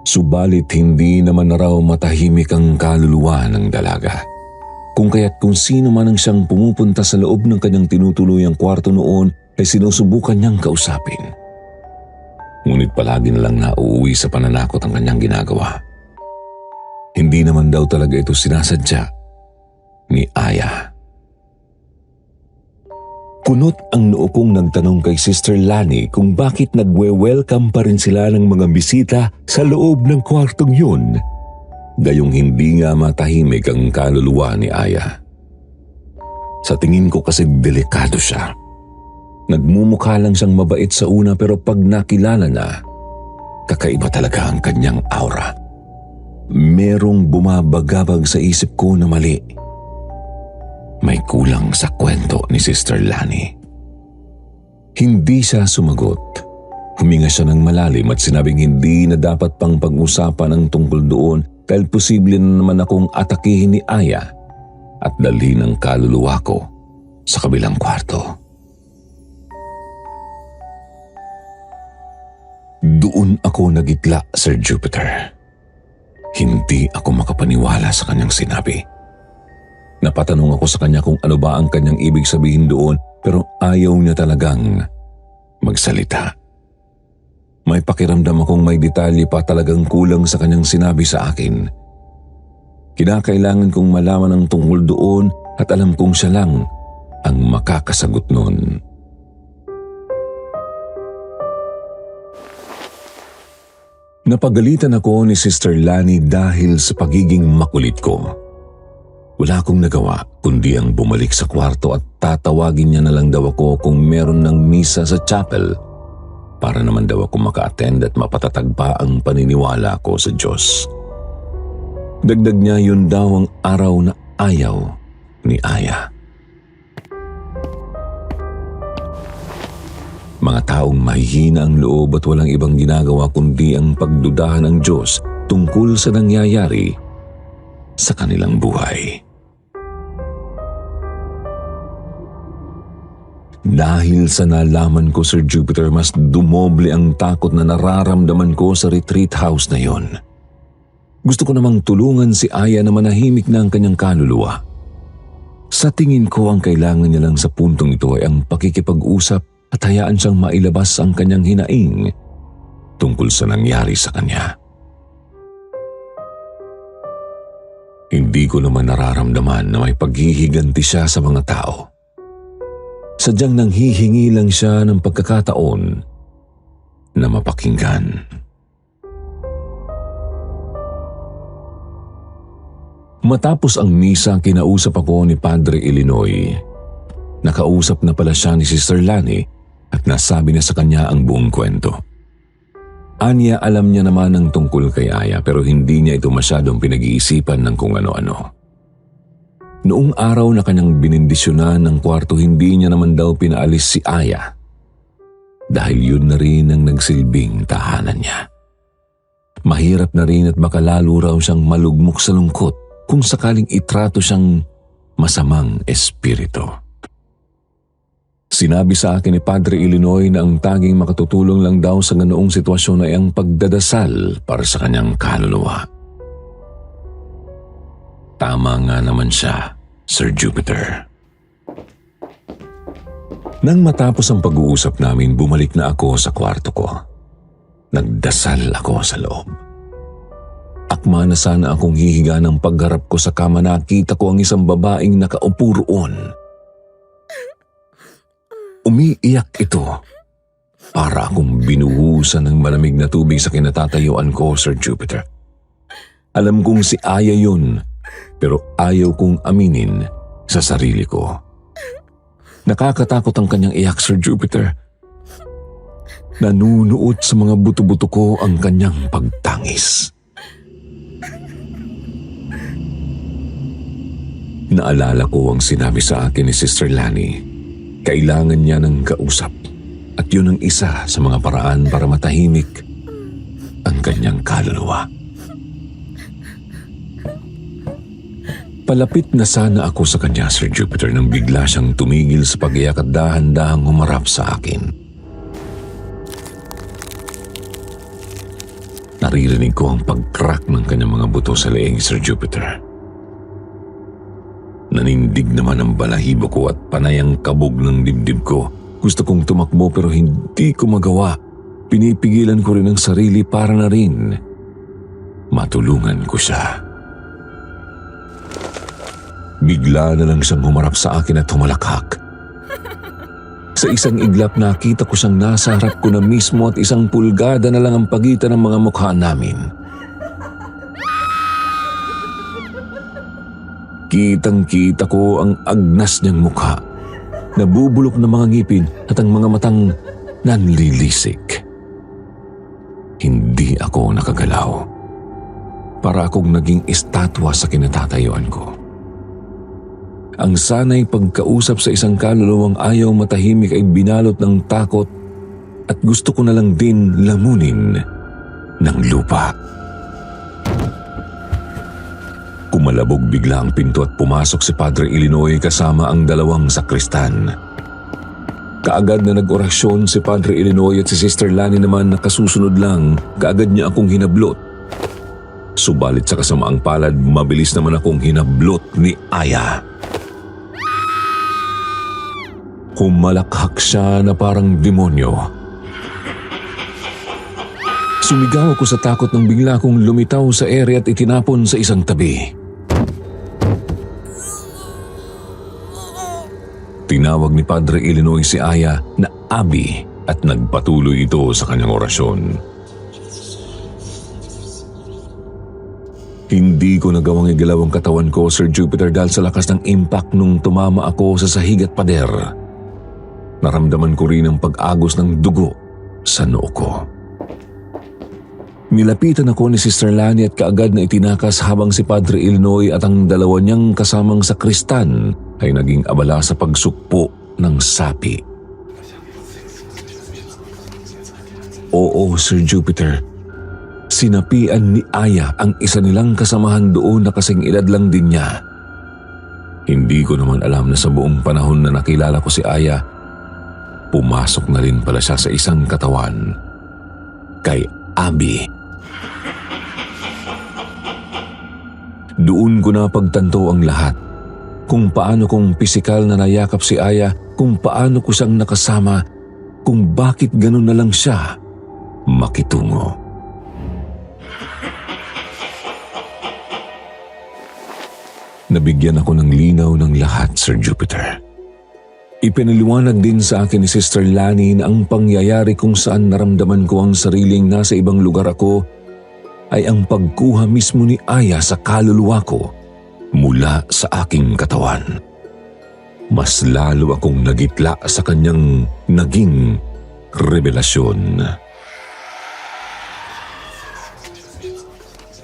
Subalit hindi naman na raw matahimik ang kaluluwa ng dalaga. Kung kaya't kung sino man ang siyang pumupunta sa loob ng kanyang tinutuluyang kwarto noon ay sinusubukan niyang kausapin. Ngunit palagi na lang nauuwi sa pananakot ang kanyang ginagawa. Hindi naman daw talaga ito sinasadya ni Aya. Kunot ang noo kong nagtanong kay Sister Lani kung bakit nagwe-welcome pa rin sila ng mga bisita sa loob ng kwartong yun. Gayong hindi nga matahimik ang kaluluwa ni Aya. Sa tingin ko kasi delikado siya. Nagmumukha lang siyang mabait sa una pero pag nakilala na, kakaiba talaga ang kanyang aura. Merong bumabagabag sa isip ko na mali. May kulang sa kwento ni Sister Lani. Hindi siya sumagot. Huminga siya ng malalim at sinabing hindi na dapat pang pag-usapan ang tungkol doon dahil posible na naman akong atakihin ni Aya at dalhin ang kaluluwa ko sa kabilang kwarto. Doon ako nagitla, Sir Jupiter. Hindi ako makapaniwala sa kanyang sinabi. Napatanong ako sa kanya kung ano ba ang kanyang ibig sabihin doon pero ayaw niya talagang magsalita. May pakiramdam akong may detalye pa talagang kulang sa kanyang sinabi sa akin. Kinakailangan kong malaman ang tungkol doon at alam kong siya lang ang makakasagot noon. Napagalitan ako ni Sister Lani dahil sa pagiging makulit ko. Wala akong nagawa kundi ang bumalik sa kwarto at tatawagin niya na lang daw ako kung meron ng misa sa chapel para naman daw ako maka-attend at mapatatag pa ang paniniwala ko sa Diyos. Dagdag niya yun daw ang araw na ayaw ni Aya. Mga taong mahihina ang loob at walang ibang ginagawa kundi ang pagdudahan ng Diyos tungkol sa nangyayari sa kanilang buhay. Dahil sa nalaman ko, Sir Jupiter, mas dumoble ang takot na nararamdaman ko sa retreat house na yon. Gusto ko namang tulungan si Aya na manahimik na ang kanyang kaluluwa. Sa tingin ko, ang kailangan niya lang sa puntong ito ay ang pakikipag-usap at hayaan siyang mailabas ang kanyang hinaing tungkol sa nangyari sa kanya. Hindi ko naman nararamdaman na may paghihiganti siya sa mga tao. Sadyang nanghihingi lang siya ng pagkakataon na mapakinggan. Matapos ang misa, kinausap ako ni Padre Illinois. Nakausap na pala siya ni Sister Lani at nasabi na sa kanya ang buong kwento. Anya, alam niya naman ang tungkol kay Aya pero hindi niya ito masyadong pinag-iisipan ng kung ano-ano. Noong araw na kanyang binindisyonan ng kwarto, hindi niya naman daw pinaalis si Aya dahil yun na rin ang nagsilbing tahanan niya. Mahirap na rin at baka lalo raw siyang malugmok sa lungkot kung sakaling itrato siyang masamang espiritu. Sinabi sa akin ni Padre Illinois na ang tanging makatutulong lang daw sa ganoong sitwasyon ay ang pagdadasal para sa kanyang kaluluwa. Tama nga naman siya, Sir Jupiter. Nang matapos ang pag-uusap namin, bumalik na ako sa kwarto ko. Nagdasal ako sa loob. Akma na sana akong hihiga ng pagharap ko sa kama, nakita ko ang isang babaeng nakaupo roon. Umiiyak ito. Para akong binuhusan ng malamig na tubig sa kinatatayuan ko, Sir Jupiter. Alam kong si Aya yun, pero ayaw kong aminin sa sarili ko. Nakakatakot ang kanyang iyak, Sir Jupiter. Nanunuot sa mga buto-buto ko ang kanyang pagtangis. Naalala ko ang sinabi sa akin ni Sister Lani. Kailangan niya ng kausap at yun ang isa sa mga paraan para matahimik ang kanyang kaluluwa. Palapit na sana ako sa kanya, Sir Jupiter, nang bigla siyang tumigil sa pag-iyak at dahan-dahang humarap sa akin. Naririnig ko ang pag-crack ng kanyang mga buto sa leeg, Sir Jupiter. Nanindig naman ang balahibo ko at panay ang kabog ng dibdib ko. Gusto kong tumakbo pero hindi ko magawa. Pinipigilan ko rin ang sarili para na rin matulungan ko siya. Bigla na lang siyang humarap sa akin at humalakhak. Sa isang iglap nakita ko siyang nasa harap ko na mismo at 1 pulgada na lang ang pagitan ng mga mukha namin. Kitang-kita ko ang agnas niyang mukha, nabubulok na mga ngipin at ang mga matang nanlilisik. Hindi ako nakagalaw. Para akong naging estatwa sa kinatatayuan ko. Ang sanay pagkausap sa isang kaluluwang ayaw matahimik ay binalot ng takot at gusto ko na lang din lamunin ng lupa. Kumalabog bigla ang pinto at pumasok si Padre Illinois kasama ang 2 sakristan. Kaagad na nag-orasyon si Padre Illinois at si Sister Lani naman, nakasusunod lang, kaagad niya akong hinablot. Subalit sa kasamaang palad, mabilis naman akong hinablot ni Aya. Humalakhak siya na parang demonyo. Sumigaw ako sa takot nang bigla akong lumitaw sa ere at itinapon sa isang tabi. Tinawag ni Padre Illinois si Aya na Abby at nagpatuloy ito sa kanyang orasyon. Hindi ko nagawang igalaw ang katawan ko, Sir Jupiter, dahil sa lakas ng impact nung tumama ako sa sahig at pader. Naramdaman ko rin ang pag-agos ng dugo sa noo ko. Nilapitan ako ni Sister Lani at kaagad na itinakas habang si Padre Illinois at ang 2 niyang kasamang sakristan ay naging abala sa pagsukpo ng sapi. Oo, Sir Jupiter. Sinapian ni Aya ang isa nilang kasamahan doon na kasing edad lang din niya. Hindi ko naman alam na sa buong panahon na nakilala ko si Aya, pumasok na rin pala siya sa isang katawan. Kay Abby. Doon ko na pagtanto ang lahat. Kung paano kong pisikal na nayakap si Aya, kung paano ko siyang nakasama, kung bakit ganun na lang siya makitungo. Nabigyan ako ng linaw ng lahat, Sir Jupiter. Ipinaliwanag din sa akin ni Sister Lani na ang pangyayari kung saan naramdaman ko ang sariling nasa ibang lugar ako ay ang pagkuha mismo ni Aya sa kaluluwa ko mula sa aking katawan. Mas lalo akong nagitla sa kanyang naging revelasyon.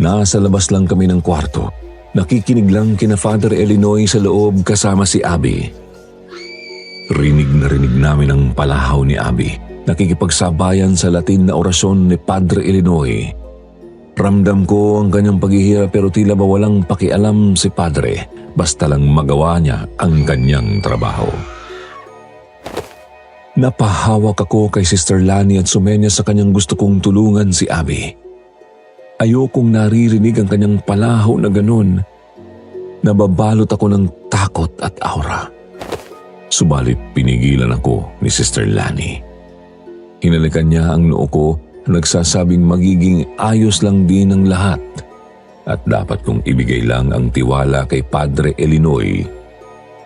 Nasa labas lang kami ng kwarto. Nakikinig lang kina Father Illinois sa loob kasama si Abby. Rinig na rinig namin ang palahaw ni Abby. Nakikipagsabayan sa Latin na orasyon ni Padre Illinois. Ramdam ko ang kanyang paghihirap pero tila ba walang pakialam si Padre, basta lang magawa niya ang kanyang trabaho. Napahawak ako kay Sister Lani at sumenya sa kanyang gusto kong tulungan si Abby. Ayokong naririnig ang kanyang palahaw na ganun. Nababalot ako ng takot at aura. Subalit pinigilan ako ni Sister Lani. Hinalikan niya ang noo ko, nagsasabing magiging ayos lang din ang lahat at dapat kong ibigay lang ang tiwala kay Padre Elinoy,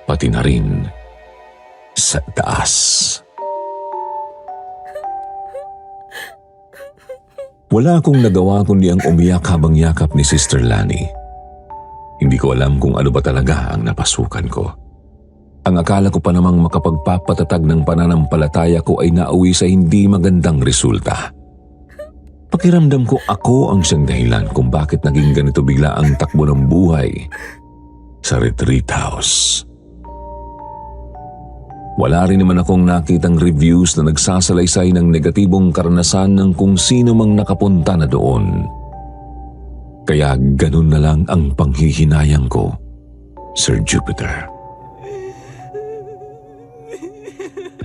pati na rin sa taas. Wala akong nagawa kundi ang umiyak habang yakap ni Sister Lani. Hindi ko alam kung ano ba talaga ang napasukan ko. Ang akala ko pa namang makapagpapatatag ng pananampalataya ko ay nauwi sa hindi magandang resulta. Pakiramdam ko ako ang siyang dahilan kung bakit naging ganito bigla ang takbo ng buhay sa retreat house. Wala rin naman akong nakitang reviews na nagsasalaysay ng negatibong karanasan ng kung sino mang nakapunta na doon. Kaya ganun na lang ang panghihinayang ko, Sir Jupiter.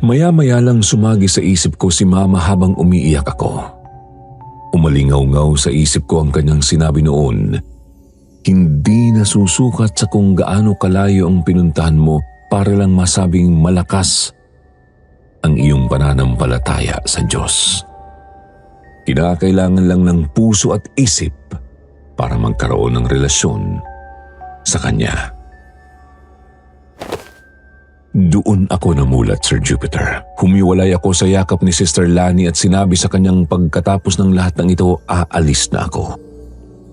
Maya-maya lang sumagi sa isip ko si Mama habang umiiyak ako. Umalingaw-ngaw sa isip ko ang kanyang sinabi noon, "Hindi nasusukat sa kung gaano kalayo ang pinuntahan mo para lang masabing malakas ang iyong pananampalataya sa Diyos. Kinakailangan lang ng puso at isip para magkaroon ng relasyon sa Kanya." Doon ako namulat, Sir Jupiter. Humiwalay ako sa yakap ni Sister Lani at sinabi sa kanyang pagkatapos ng lahat ng ito, aalis na ako.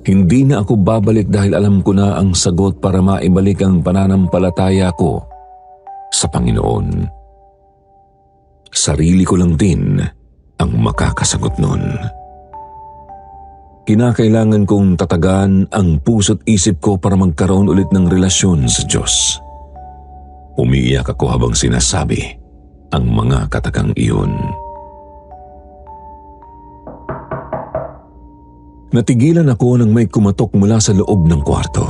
Hindi na ako babalik dahil alam ko na ang sagot para maibalik ang pananampalataya ko sa Panginoon. Sarili ko lang din ang makakasagot nun. Kinakailangan kong tatagan ang puso't isip ko para magkaroon ulit ng relasyon sa Diyos. Umiiyak ako habang sinasabi ang mga katagang iyon. Natigilan ako nang may kumatok mula sa loob ng kwarto.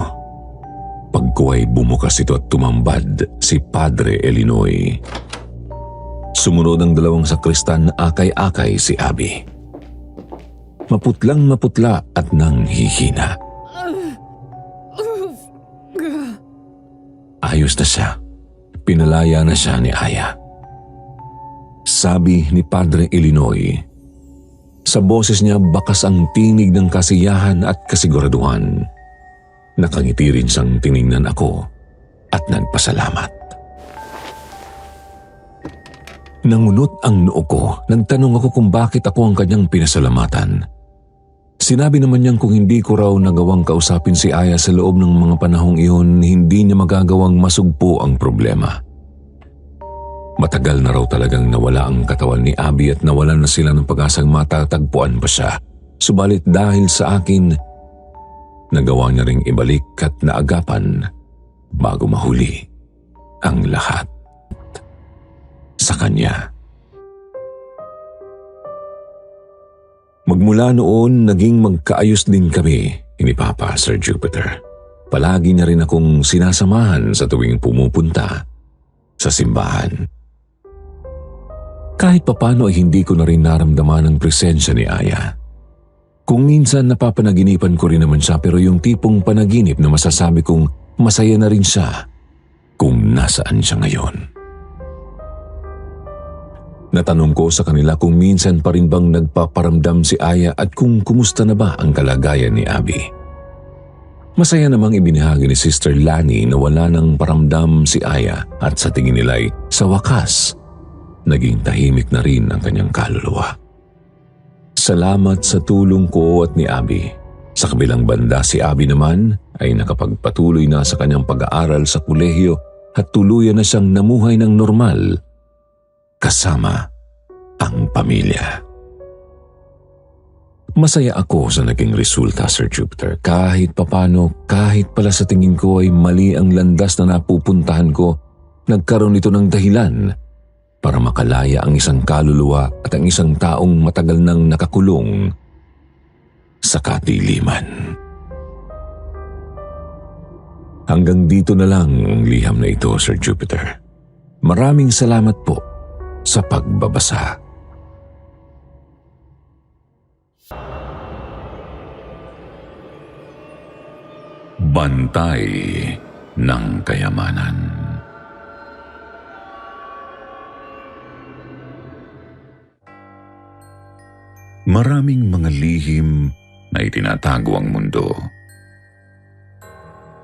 Pagko ay bumukas ito at tumambad si Padre Elinoy. Sumunod ang dalawang sakristan na akay-akay si Abby. Maputlang maputla at nanghihina. Ayos na siya. Pinalaya na siya ni Aya. Sabi ni Padre Elinoy. Sa boses niya bakas ang tinig ng kasiyahan at kasiguraduhan. Nakangiti rin siyang tiningnan ako at nagpasalamat. Nangunot ang noo ko. Nagtanong ako kung bakit ako ang kanyang pinasalamatan. Sinabi naman niyang kung hindi ko raw nagawang kausapin si Aya sa loob ng mga panahong iyon, hindi niya magagawang masugpo ang problema. Matagal na raw talagang nawala ang katawan ni Abby at nawalan na sila ng pag-asang matatagpuan pa siya. Subalit dahil sa akin, nagawa niya ring ibalik at naagapan bago mahuli ang lahat sa kanya. Magmula noon, naging magkaayos din kami ni Papa, Sir Jupiter. Palagi niya rin akong sinasamahan sa tuwing pumupunta sa simbahan. Kahit papano ay hindi ko na rin naramdaman ang presensya ni Aya. Kung minsan napapanaginipan ko rin naman siya, pero yung tipong panaginip na masasabi kong masaya na rin siya kung nasaan siya ngayon. Natanong ko sa kanila kung minsan pa rin bang nagpaparamdam si Aya at kung kumusta na ba ang kalagayan ni Abby. Masaya namang ibinahagi ni Sister Lani na wala nang paramdam si Aya at sa tingin nila'y sa wakas, naging tahimik na rin ang kanyang kaluluwa. Salamat sa tulong ko at ni Abby. Sa kabilang banda, si Abby naman ay nakapagpatuloy na sa kanyang pag-aaral sa kolehiyo at tuluyan na siyang namuhay ng normal kasama ang pamilya. Masaya ako sa naging resulta, Sir Jupiter. Kahit papano, kahit pala sa tingin ko ay mali ang landas na napupuntahan ko, nagkaroon ito ng dahilan para makalaya ang isang kaluluwa at ang isang taong matagal nang nakakulong sa kadiliman. Hanggang dito na lang ang liham na ito, Sir Jupiter. Maraming salamat po sa pagbabasa. Bantay ng Kayamanan. Maraming mga lihim na itinatago ang mundo.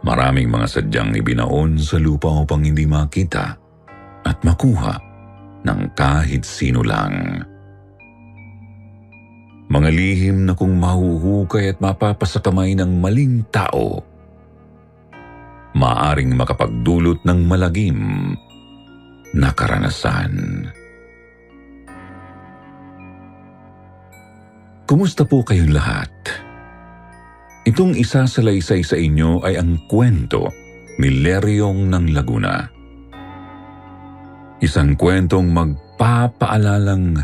Maraming mga sadyang ibinaon sa lupa upang hindi makita at makuha ng kahit sino lang. Mga lihim na kung mahuhukay at mapapasakamay ng maling tao, maaring makapagdulot ng malagim na karanasan. Kumusta po kayong lahat? Itong isa sa laysay sa inyo ay ang kwento ni Leryong ng Laguna. Isang kwentong magpapaalalang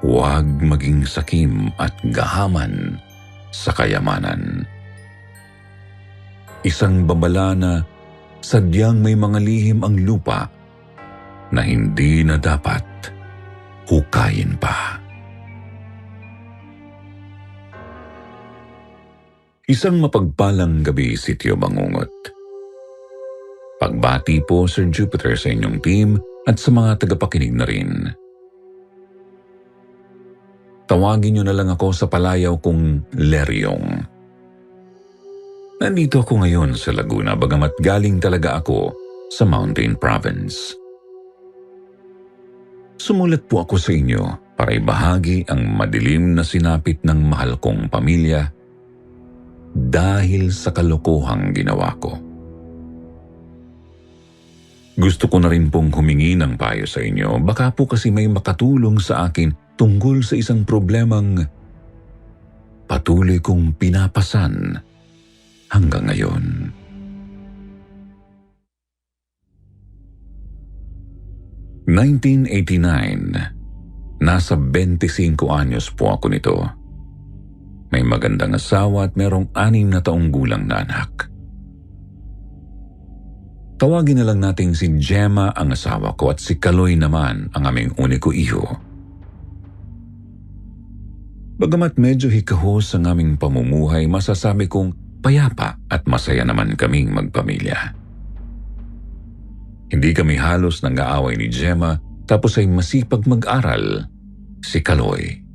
huwag maging sakim at gahaman sa kayamanan. Isang babala na sadyang may mga lihim ang lupa na hindi na dapat hukayin pa. Isang mapagpalang gabi, Sitio Bangungot. Pagbati po, Sir Jupiter, sa inyong team at sa mga tagapakinig na rin. Tawagin niyo na lang ako sa palayaw kong Leryong. Nandito ako ngayon sa Laguna bagamat galing talaga ako sa Mountain Province. Sumulat po ako sa inyo para ibahagi ang madilim na sinapit ng mahal kong pamilya dahil sa kalokohang ginawa ko. Gusto ko na rin pong humingi ng payo sa inyo. Baka po kasi may makatulong sa akin tungkol sa isang problemang patuloy kong pinapasan hanggang ngayon. '89, nasa 25 anyos po ako nito. May magandang asawa at merong 6 na taong gulang na anak. Tawagin na lang nating si Gemma ang asawa ko at si Kaloy naman ang aming uniko iho. Bagamat medyo hikahos ang aming pamumuhay, masasabi kong payapa at masaya naman kaming magpamilya. Hindi kami halos nang-aaway ni Gemma, tapos ay masipag mag-aral si Kaloy.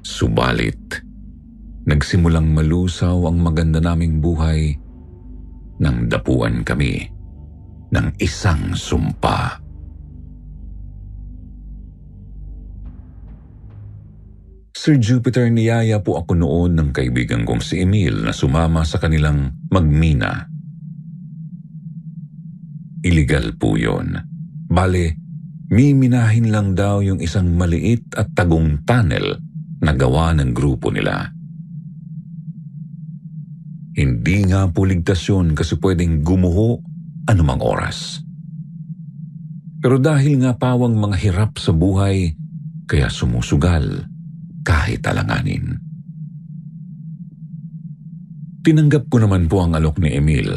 Subalit, nagsimulang malusaw ang maganda naming buhay nang dapuan kami ng isang sumpa. Sir Jupiter, niyaya po ako noon ng kaibigan kong si Emil na sumama sa kanilang magmina. Illegal po yun. Bale, miminahin lang daw yung isang maliit at tagong tunnel na gawa ng grupo nila. Hindi nga po ligtas yun kasi pwedeng gumuho anumang oras. Pero dahil nga pawang mga hirap sa buhay, kaya sumusugal kahit alanganin. Tinanggap ko naman po ang alok ni Emil.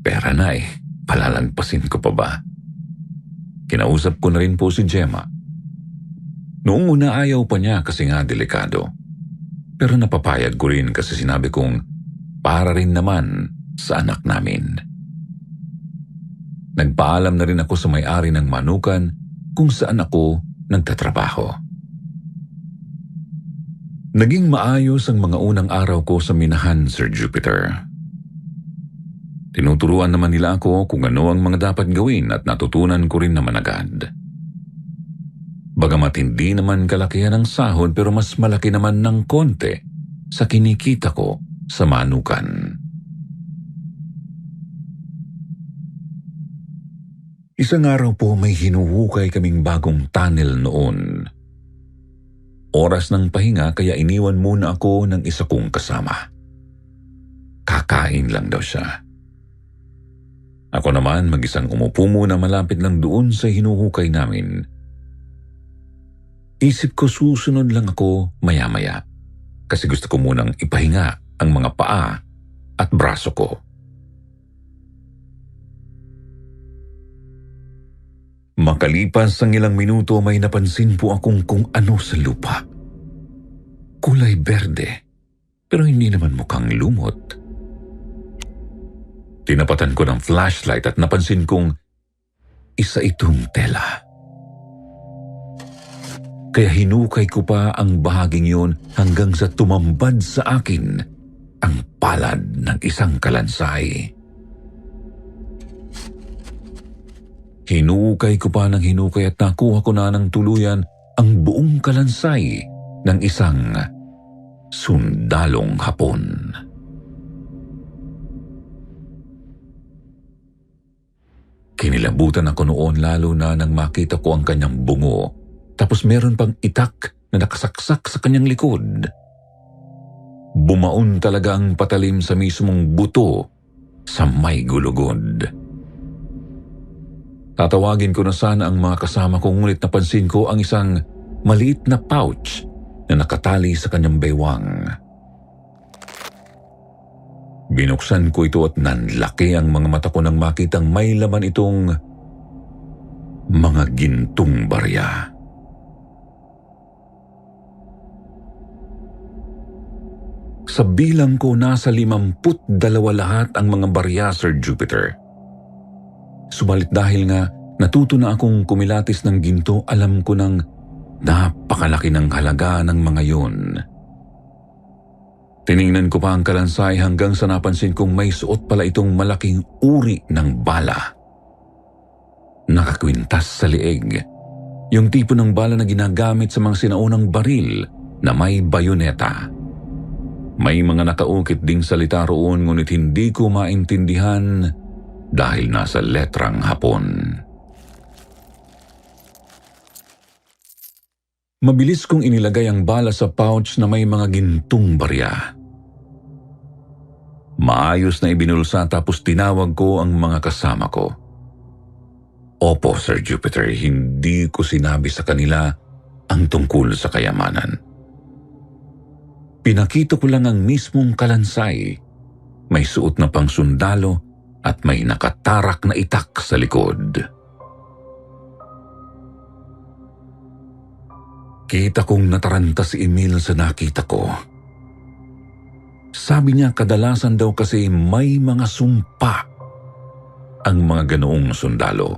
Pera na palalagpasin ko pa ba? Kinausap ko na rin po si Gemma. Noong una ayaw pa niya kasi nga delikado. Pero napapayag ko rin kasi sinabi kong para rin naman sa anak namin. Nagpaalam na rin ako sa may-ari ng manukan kung saan ako nagtatrabaho. Naging maayos ang mga unang araw ko sa minahan, Sir Jupiter. Tinuturuan naman nila ako kung ano ang mga dapat gawin at natutunan ko rin naman agad. Bagamat hindi naman kalakihan ng sahod pero mas malaki naman ng konti sa kinikita ko sa manukan. Isang araw po may hinuhukay kaming bagong tunnel noon. Oras ng pahinga kaya iniwan muna ako ng isa kong kasama. Kakain lang daw siya. Ako naman mag-isang umupo muna malapit lang doon sa hinuhukay namin. Isip ko susunod lang ako maya-maya kasi gusto ko munang ipahinga ang mga paa at braso ko. Makalipas ang ilang minuto may napansin po akong kung ano sa lupa. Kulay berde pero hindi naman mukhang lumot. Tinapatan ko ng flashlight at napansin kong isa itong tela. Kaya hinukay ko pa ang bahaging yun hanggang sa tumambad sa akin ang palad ng isang kalansay. Hinukay ko pa ng hinukay at nakuha ko na ng tuluyan ang buong kalansay ng isang sundalong Hapon. Kinilabutan ako noon lalo na nang makita ko ang kanyang bungo, tapos meron pang itak na nakasaksak sa kanyang likod. Bumaon talaga ang patalim sa mismong buto sa may gulugod. Tatawagin ko na sana ang mga kasama ko, ngunit napansin ko ang isang maliit na pouch na nakatali sa kanyang baywang. Binuksan ko ito at nanlaki ang mga mata ko nang makitang may laman itong mga gintong barya. Sa bilang ko, nasa 52 lahat ang mga barya, Sir Jupiter. Subalit dahil nga natuto na akong kumilatis ng ginto, alam ko ng napakalaki ng halaga ng mga yun. Tiningnan ko pa ang kalansay hanggang sa napansin kong may suot pala itong malaking uri ng bala. Nakakwintas sa leeg. Yung tipo ng bala na ginagamit sa mga sinaunang baril na may bayoneta. May mga nakaukit ding salita roon, ngunit hindi ko maintindihan dahil nasa letrang Hapon. Mabilis kong inilagay ang bala sa pouch na may mga gintong barya. Maayos na ibinulsa, tapos tinawag ko ang mga kasama ko. Opo, Sir Jupiter, hindi ko sinabi sa kanila ang tungkol sa kayamanan. Pinakita ko lang ang mismong kalansay. May suot na pang sundalo at may nakatarak na itak sa likod. Kita kong nataranta si Emil sa nakita ko. Sabi niya kadalasan daw kasi may mga sumpa ang mga ganoong sundalo.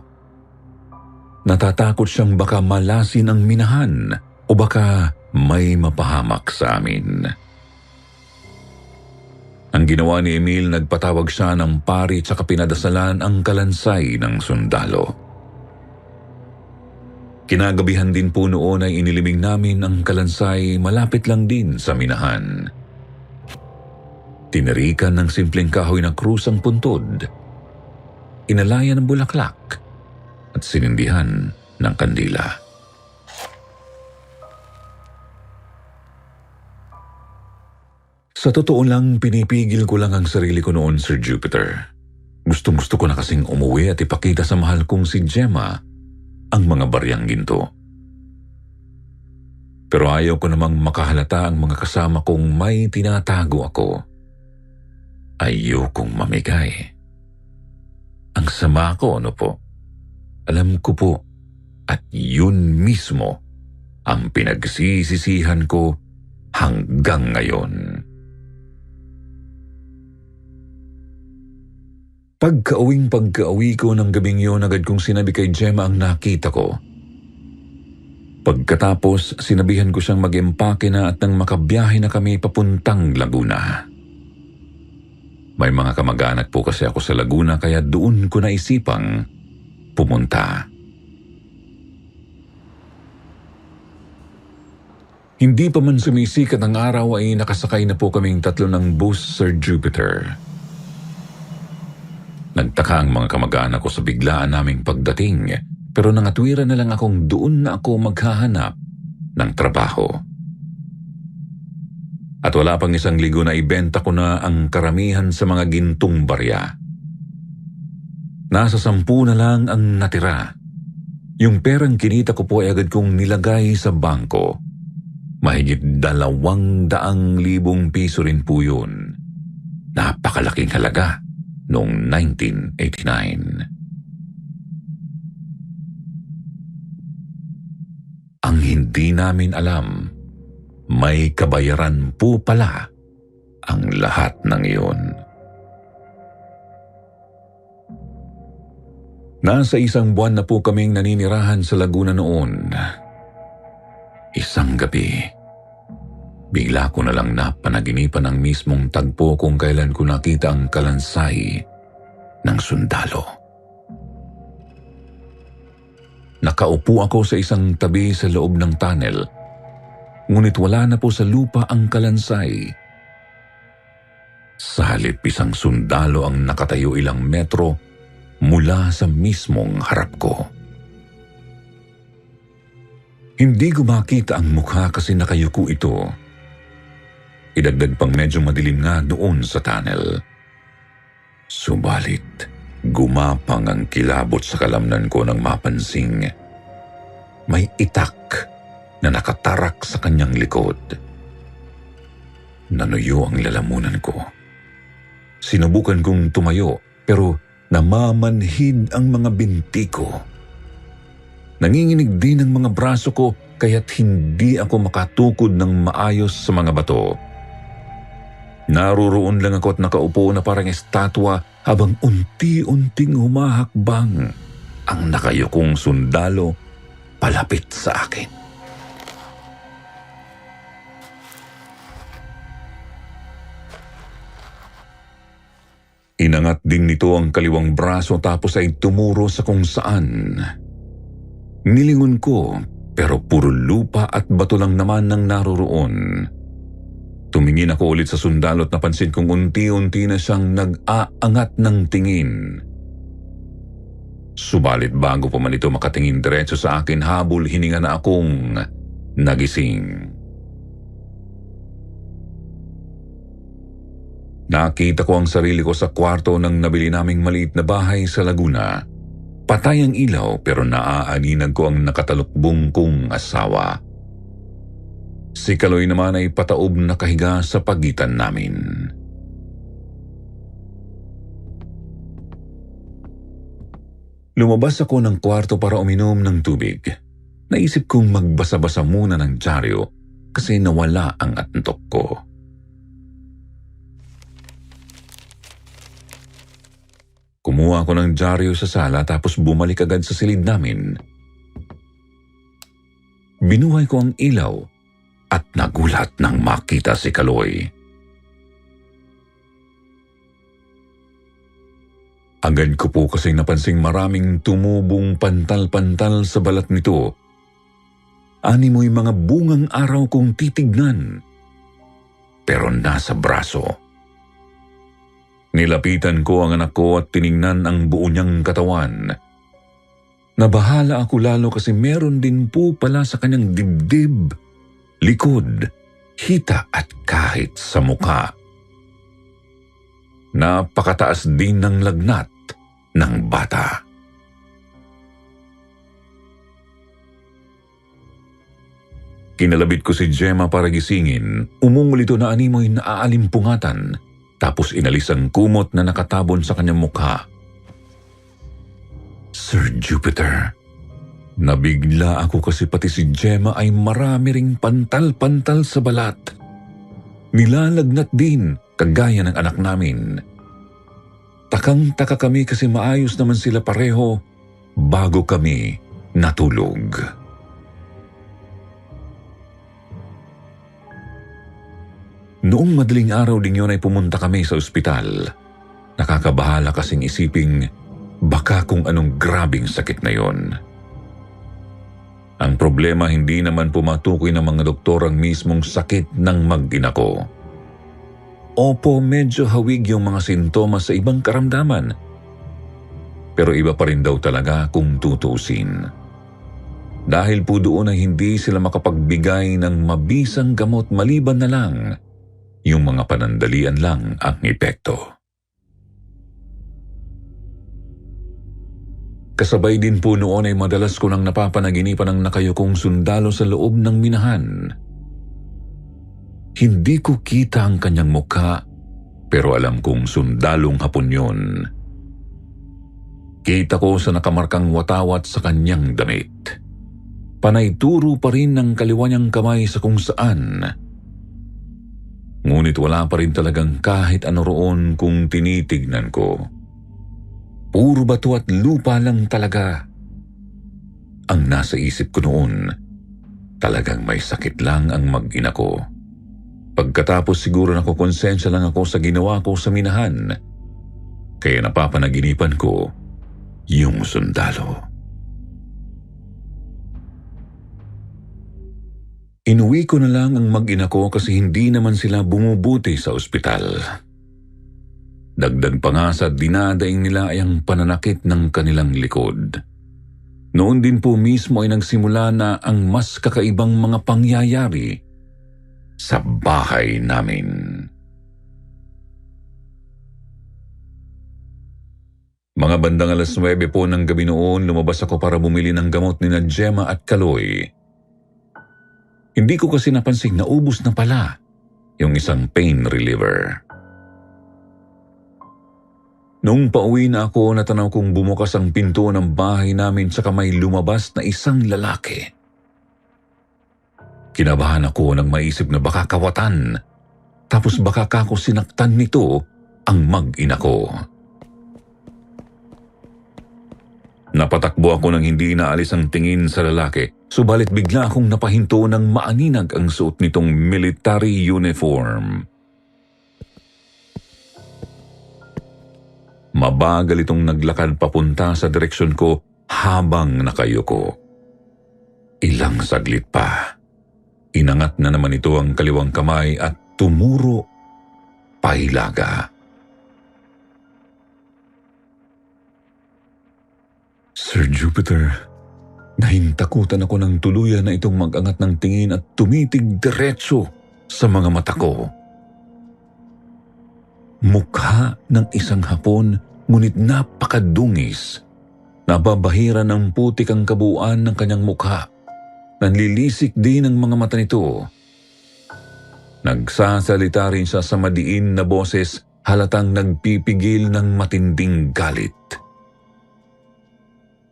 Natatakot siyang baka malasin ang minahan o baka may mapahamak sa amin. Ang ginawa ni Emil, nagpatawag siya ng pari at saka pinadasalan ang kalansay ng sundalo. Kinagabihan din po noon ay inilibing namin ang kalansay malapit lang din sa minahan. Tinirikan ng simpleng kahoy ng krus ang puntod. Inalayan ng bulaklak at sinindihan ng kandila. Sa totoo lang, pinipigil ko lang ang sarili ko noon, Sir Jupiter. Gustong-gusto ko na kasing umuwi at ipakita sa mahal kong si Gemma ang mga baryang ginto. Pero ayaw ko namang makahalata ang mga kasama kong may tinatago ako. Ayokong mamigay. Ang sama ko, ano po? Alam ko po, at yun mismo ang pinagsisisihan ko hanggang ngayon. Pagka-uwi ko ng gabing yun, agad kong sinabi kay Gemma ang nakita ko. Pagkatapos, sinabihan ko siyang mag-empake na at nang makabiyahe na kami papuntang Laguna. May mga kamag-anak po kasi ako sa Laguna, kaya doon ko naisipang pumunta. Hindi pa man sumisikat ang araw ay nakasakay na po kaming tatlo ng bus, Sir Jupiter. Nagtaka ang mga kamag-anak ko sa biglaan naming pagdating, pero nangatwira na lang akong doon na ako maghahanap ng trabaho. At wala pang isang linggo na ibenta ko na ang karamihan sa mga gintong barya. Nasa 10 na lang ang natira. Yung perang kinita ko po ay agad kong nilagay sa bangko. Mahigit 200,000 piso rin po yun. Napakalaking halaga noong 1989. Ang hindi namin alam, may kabayaran po pala ang lahat ng iyon. Nasa 1 buwan na po kaming naninirahan sa Laguna noon. Isang gabi, Bigla ko na lang napanaginipan ang mismong tagpo kung kailan ko nakita ang kalansay ng sundalo. Nakaupo ako sa isang tabi sa loob ng tunnel, ngunit wala na po sa lupa ang kalansay. Sa halip, isang sundalo ang nakatayo ilang metro mula sa mismong harap ko. Hindi ko makita ang mukha kasi nakayuko ito. Idagdag pang medyo madilim nga doon sa tunnel. Subalit, gumapang ang kilabot sa kalamnan ko nang mapansing may itak na nakatarak sa kanyang likod. Nanuyo ang lalamunan ko. Sinubukan kong tumayo pero namamanhid ang mga binti ko. Nanginginig din ang mga braso ko kaya't hindi ako makatukod ng maayos sa mga bato. Naruroon lang ako at nakaupo na parang estatwa habang unti-unting humahakbang ang nakayukong sundalo palapit sa akin. Inangat din nito ang kaliwang braso tapos ay tumuro sa kung saan. Nilingon ko pero puro lupa at bato lang naman ang naroroon. Tumingin ako ulit sa sundalo at napansin kong unti-unti na siyang nag-aangat ng tingin. Subalit bago pa man ito makatingin diretso sa akin, habol hininga na akong nagising. Nakita ko ang sarili ko sa kwarto ng nabili naming maliit na bahay sa Laguna. Patay ang ilaw pero naaaninag ko ang nakatalukbong kong asawa. Si Kaloy naman ay pataob na kahiga sa pagitan namin. Lumabas ako ng kwarto para uminom ng tubig. Naisip kong magbasa-basa muna ng dyaryo kasi nawala ang antok ko. Kumuha ako ng dyaryo sa sala tapos bumalik agad sa silid namin. Binuhay ko ang ilaw at nagulat nang makita si Kaloy. Agad ko po kasi napansing maraming tumubong pantal-pantal sa balat nito. Animoy mga bungang araw kong titignan, pero nasa braso. Nilapitan ko ang anak ko at tiningnan ang buo niyang katawan. Nabahala ako lalo kasi meron din po pala sa kanyang dibdib, likod, hita at kahit sa mukha. Napakataas din ng lagnat ng bata. Kinalabit ko si Gemma para gisingin. Umungol ito na animoy na aalimpungatan, tapos inalis ang kumot na nakatabon sa kanyang mukha. Sir Jupiter, nabigla ako kasi pati si Gemma ay marami ring pantal-pantal sa balat. Nilalagnat din, kagaya ng anak namin. Takang-taka kami kasi maayos naman sila pareho bago kami natulog. Noong madaling araw din yun ay pumunta kami sa ospital. Nakakabahala kasing isiping baka kung anong grabing sakit na yon. Ang problema, hindi naman pumatukoy ng mga doktor ang mismong sakit ng mag-ina ko. Opo, medyo hawig yung mga sintomas sa ibang karamdaman. Pero iba pa rin daw talaga kung tutusin. Dahil po doon ay hindi sila makapagbigay ng mabisang gamot maliban na lang yung mga panandalian lang ang epekto. Kasabay din po noon ay madalas ko nang napapanaginipan ng nakayukong sundalo sa loob ng minahan. Hindi ko kita ang kanyang mukha, pero alam kong sundalong Hapon yun. Kita ko sa nakamarkang watawat sa kanyang damit. Panay turo pa rin ng kaliwa niyang kamay sa kung saan. Ngunit wala pa rin talagang kahit ano roon kung tinitignan ko. Puro bato at lupa lang talaga. Ang nasa isip ko noon, talagang may sakit lang ang mag-ina ko. Pagkatapos siguro nakukonsensya lang ako sa ginawa ko sa minahan, kaya napapanaginipan ko yung sundalo. Inuwi ko na lang ang mag-ina ko kasi hindi naman sila bumubuti sa ospital. Dagdag pa nga sa dinadaing nila ay ang pananakit ng kanilang likod. Noon din po mismo ay nagsimula na ang mas kakaibang mga pangyayari sa bahay namin. Mga bandang 9:00 po ng gabi noon, lumabas ako para bumili ng gamot ni Gemma at Kaloy. Hindi ko kasi napansin na ubos na pala yung isang pain reliever. Nung pauwi na ako, natanaw kong bumukas ang pinto ng bahay namin saka may lumabas na isang lalaki. Kinabahan ako nang maisip na baka kawatan, tapos baka kako sinaktan nito ang mag-ina ko. Napatakbo ako nang hindi inaalis ang tingin sa lalaki, subalit bigla akong napahinto nang maaninag ang suot nitong military uniform. Mabagal itong naglakad papunta sa direksyon ko habang nakayuko. Ilang saglit pa, inangat na naman ito ang kaliwang kamay at tumuro pahilaga. Sir Jupiter, nahintakutan ako ng tuluyan na itong mag-angat ng tingin at tumitig diretso sa mga mata ko. Mukha ng isang Hapon, ngunit napakadungis. Nababahira ng putik ang kabuuan ng kanyang mukha. Nanlilisik din ang mga mata nito. Nagsasalita rin siya sa madiin na boses, halatang nagpipigil ng matinding galit.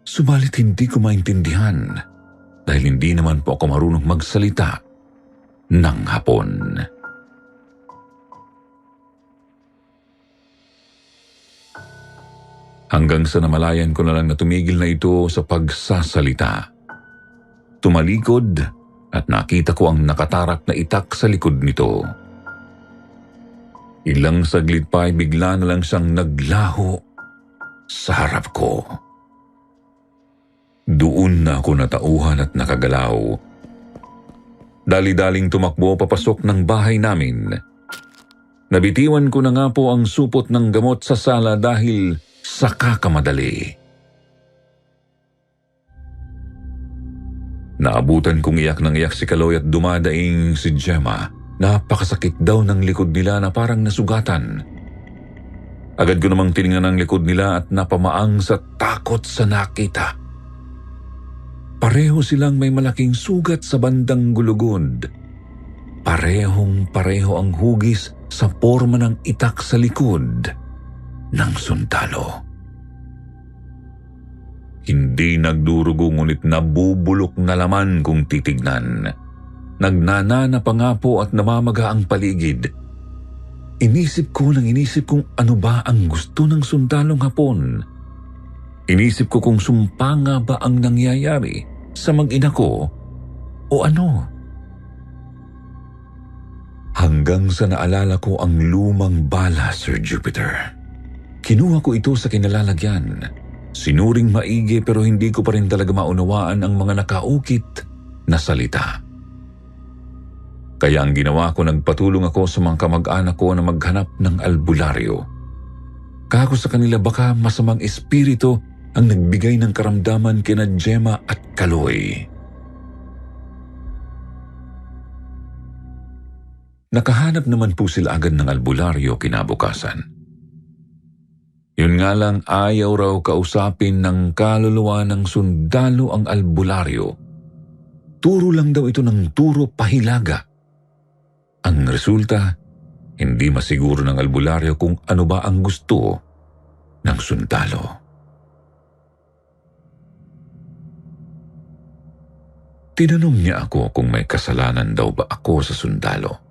Subalit hindi ko maintindihan dahil hindi naman po ako marunong magsalita ng Hapon. Hanggang sa namalayan ko na lang na tumigil na ito sa pagsasalita. Tumalikod at nakita ko ang nakatarak na itak sa likod nito. Ilang saglit pa ay bigla na lang siyang naglaho sa harap ko. Doon na ako natauhan at nakagalaw. Dali-daling tumakbo papasok ng bahay namin. Nabitiwan ko na nga po ang supot ng gamot sa sala dahil sa kakamadali. Naabutan kong iyak ng iyak si Kaloy at dumadaing si Gemma. Napakasakit daw ng likod nila na parang nasugatan. Agad ko namang tiningnan ang likod nila at napamaang sa takot sa nakita. Pareho silang may malaking sugat sa bandang gulugod. Parehong-pareho ang hugis sa porma ng itak sa likod ng sundalo. Hindi nagdurugo ngunit nabubulok na laman kung titignan. Nagnanana pa nga po at namamaga ang paligid. Inisip ko kung ano ba ang gusto ng sundalong Hapon. Inisip ko kung sumpa nga ba ang nangyayari sa mag-ina ko o ano. Hanggang sa naalala ko ang lumang bala, Sir Jupiter. Kinuha ko ito sa kinalalagyan. Sinuring maigi pero hindi ko pa rin talaga maunawaan ang mga nakaukit na salita. Kaya ang ginawa ko, nagpatulong ako sa mga kamag-anak ko na maghanap ng albularyo. Kako sa kanila baka masamang espiritu ang nagbigay ng karamdaman kina Gemma at Kaloy. Nakahanap naman po sila agad ng albularyo kinabukasan. Yun nga lang, ayaw raw kausapin ng kaluluwa ng sundalo ang albularyo. Turo lang daw ito ng turo pahilaga. Ang resulta, hindi masiguro ng albularyo kung ano ba ang gusto ng sundalo. Tinanong niya ako kung may kasalanan daw ba ako sa sundalo.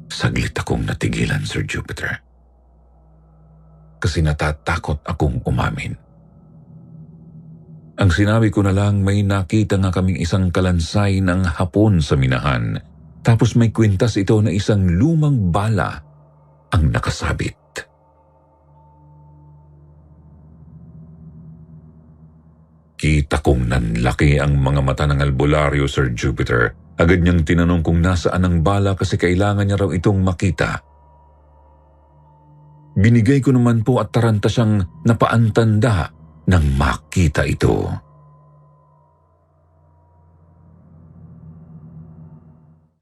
Saglit akong natigilan, Sir Jupiter. Kasi natatakot akong umamin. Ang sinabi ko na lang, may nakita nga kaming isang kalansay ng Hapon sa minahan. Tapos may kwintas ito na isang lumang bala ang nakasabit. Kita kong nanlaki ang mga mata ng albularyo, Sir Jupiter. Agad niyang tinanong kung nasaan ang bala kasi kailangan niya raw itong makita. Binigay ko naman po at taranta siyang napaantanda nang makita ito.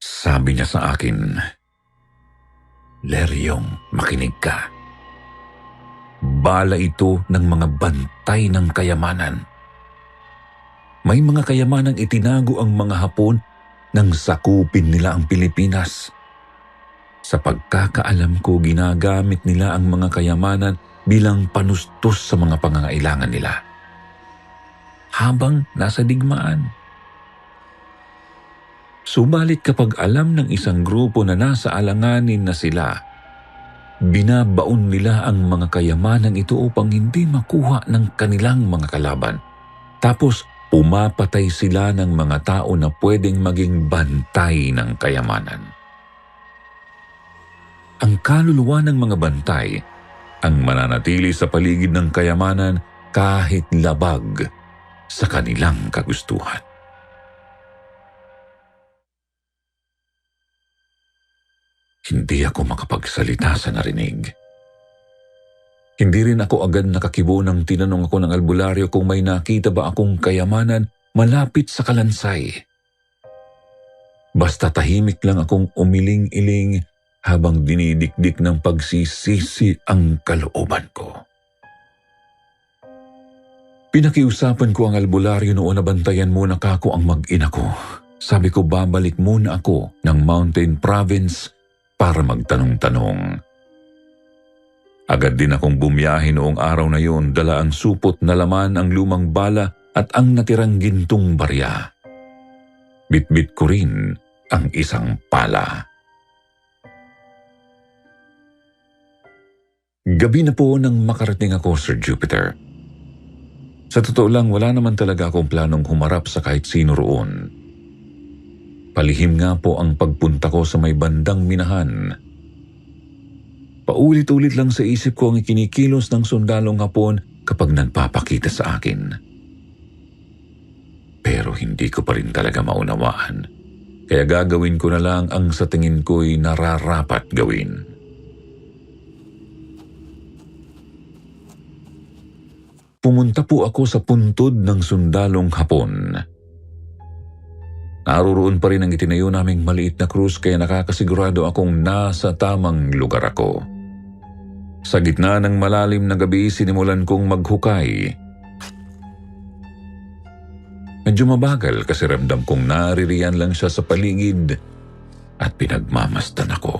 Sabi niya sa akin, "Leryong, makinig ka. Bala ito ng mga bantay ng kayamanan. May mga kayamanang itinago ang mga Hapon nang sakupin nila ang Pilipinas. Sa pagkakaalam ko, ginagamit nila ang mga kayamanan bilang panustos sa mga pangangailangan nila habang nasa digmaan. Subalit kapag alam ng isang grupo na nasa alanganin na sila, binabaon nila ang mga kayamanang ito upang hindi makuha ng kanilang mga kalaban. Tapos pumapatay sila ng mga tao na pwedeng maging bantay ng kayamanan. Ang kaluluwa ng mga bantay ang mananatili sa paligid ng kayamanan kahit labag sa kanilang kagustuhan." Hindi ako makapagsalita sa narinig. Hindi rin ako agad nakakibo nang tinanong ako ng albularyo kung may nakita ba akong kayamanan malapit sa kalansay. Basta tahimik lang akong umiling-iling habang dinidikdik ng pagsisisi ang kalooban ko. Pinakiusapan ko ang albularyo noon na bantayan muna kako ang mag-ina ko. Sabi ko babalik muna ako ng Mountain Province para magtanong-tanong. Agad din akong bumiyahe noong araw na yun, dala ang supot na laman ang lumang bala at ang natirang gintong barya. Bitbit ko rin ang isang pala. Gabi na po nang makarating ako, Sir Jupiter. Sa totoo lang, wala naman talaga akong planong humarap sa kahit sino roon. Palihim nga po ang pagpunta ko sa may bandang Minahan. Paulit-ulit lang sa isip ko ang ikinikilos ng sundalong Hapon kapag nagpapakita sa akin. Pero hindi ko pa rin talaga maunawaan. Kaya gagawin ko na lang ang sa tingin ko'y nararapat gawin. Pumunta po ako sa puntod ng sundalong Hapon. Naroon pa rin ang itinayo naming maliit na krus kaya nakakasigurado akong nasa tamang lugar ako. Sa gitna ng malalim na gabi, sinimulan kong maghukay. Medyo mabagal kasi ramdam kong naririyan lang siya sa paligid at pinagmamasdan ako.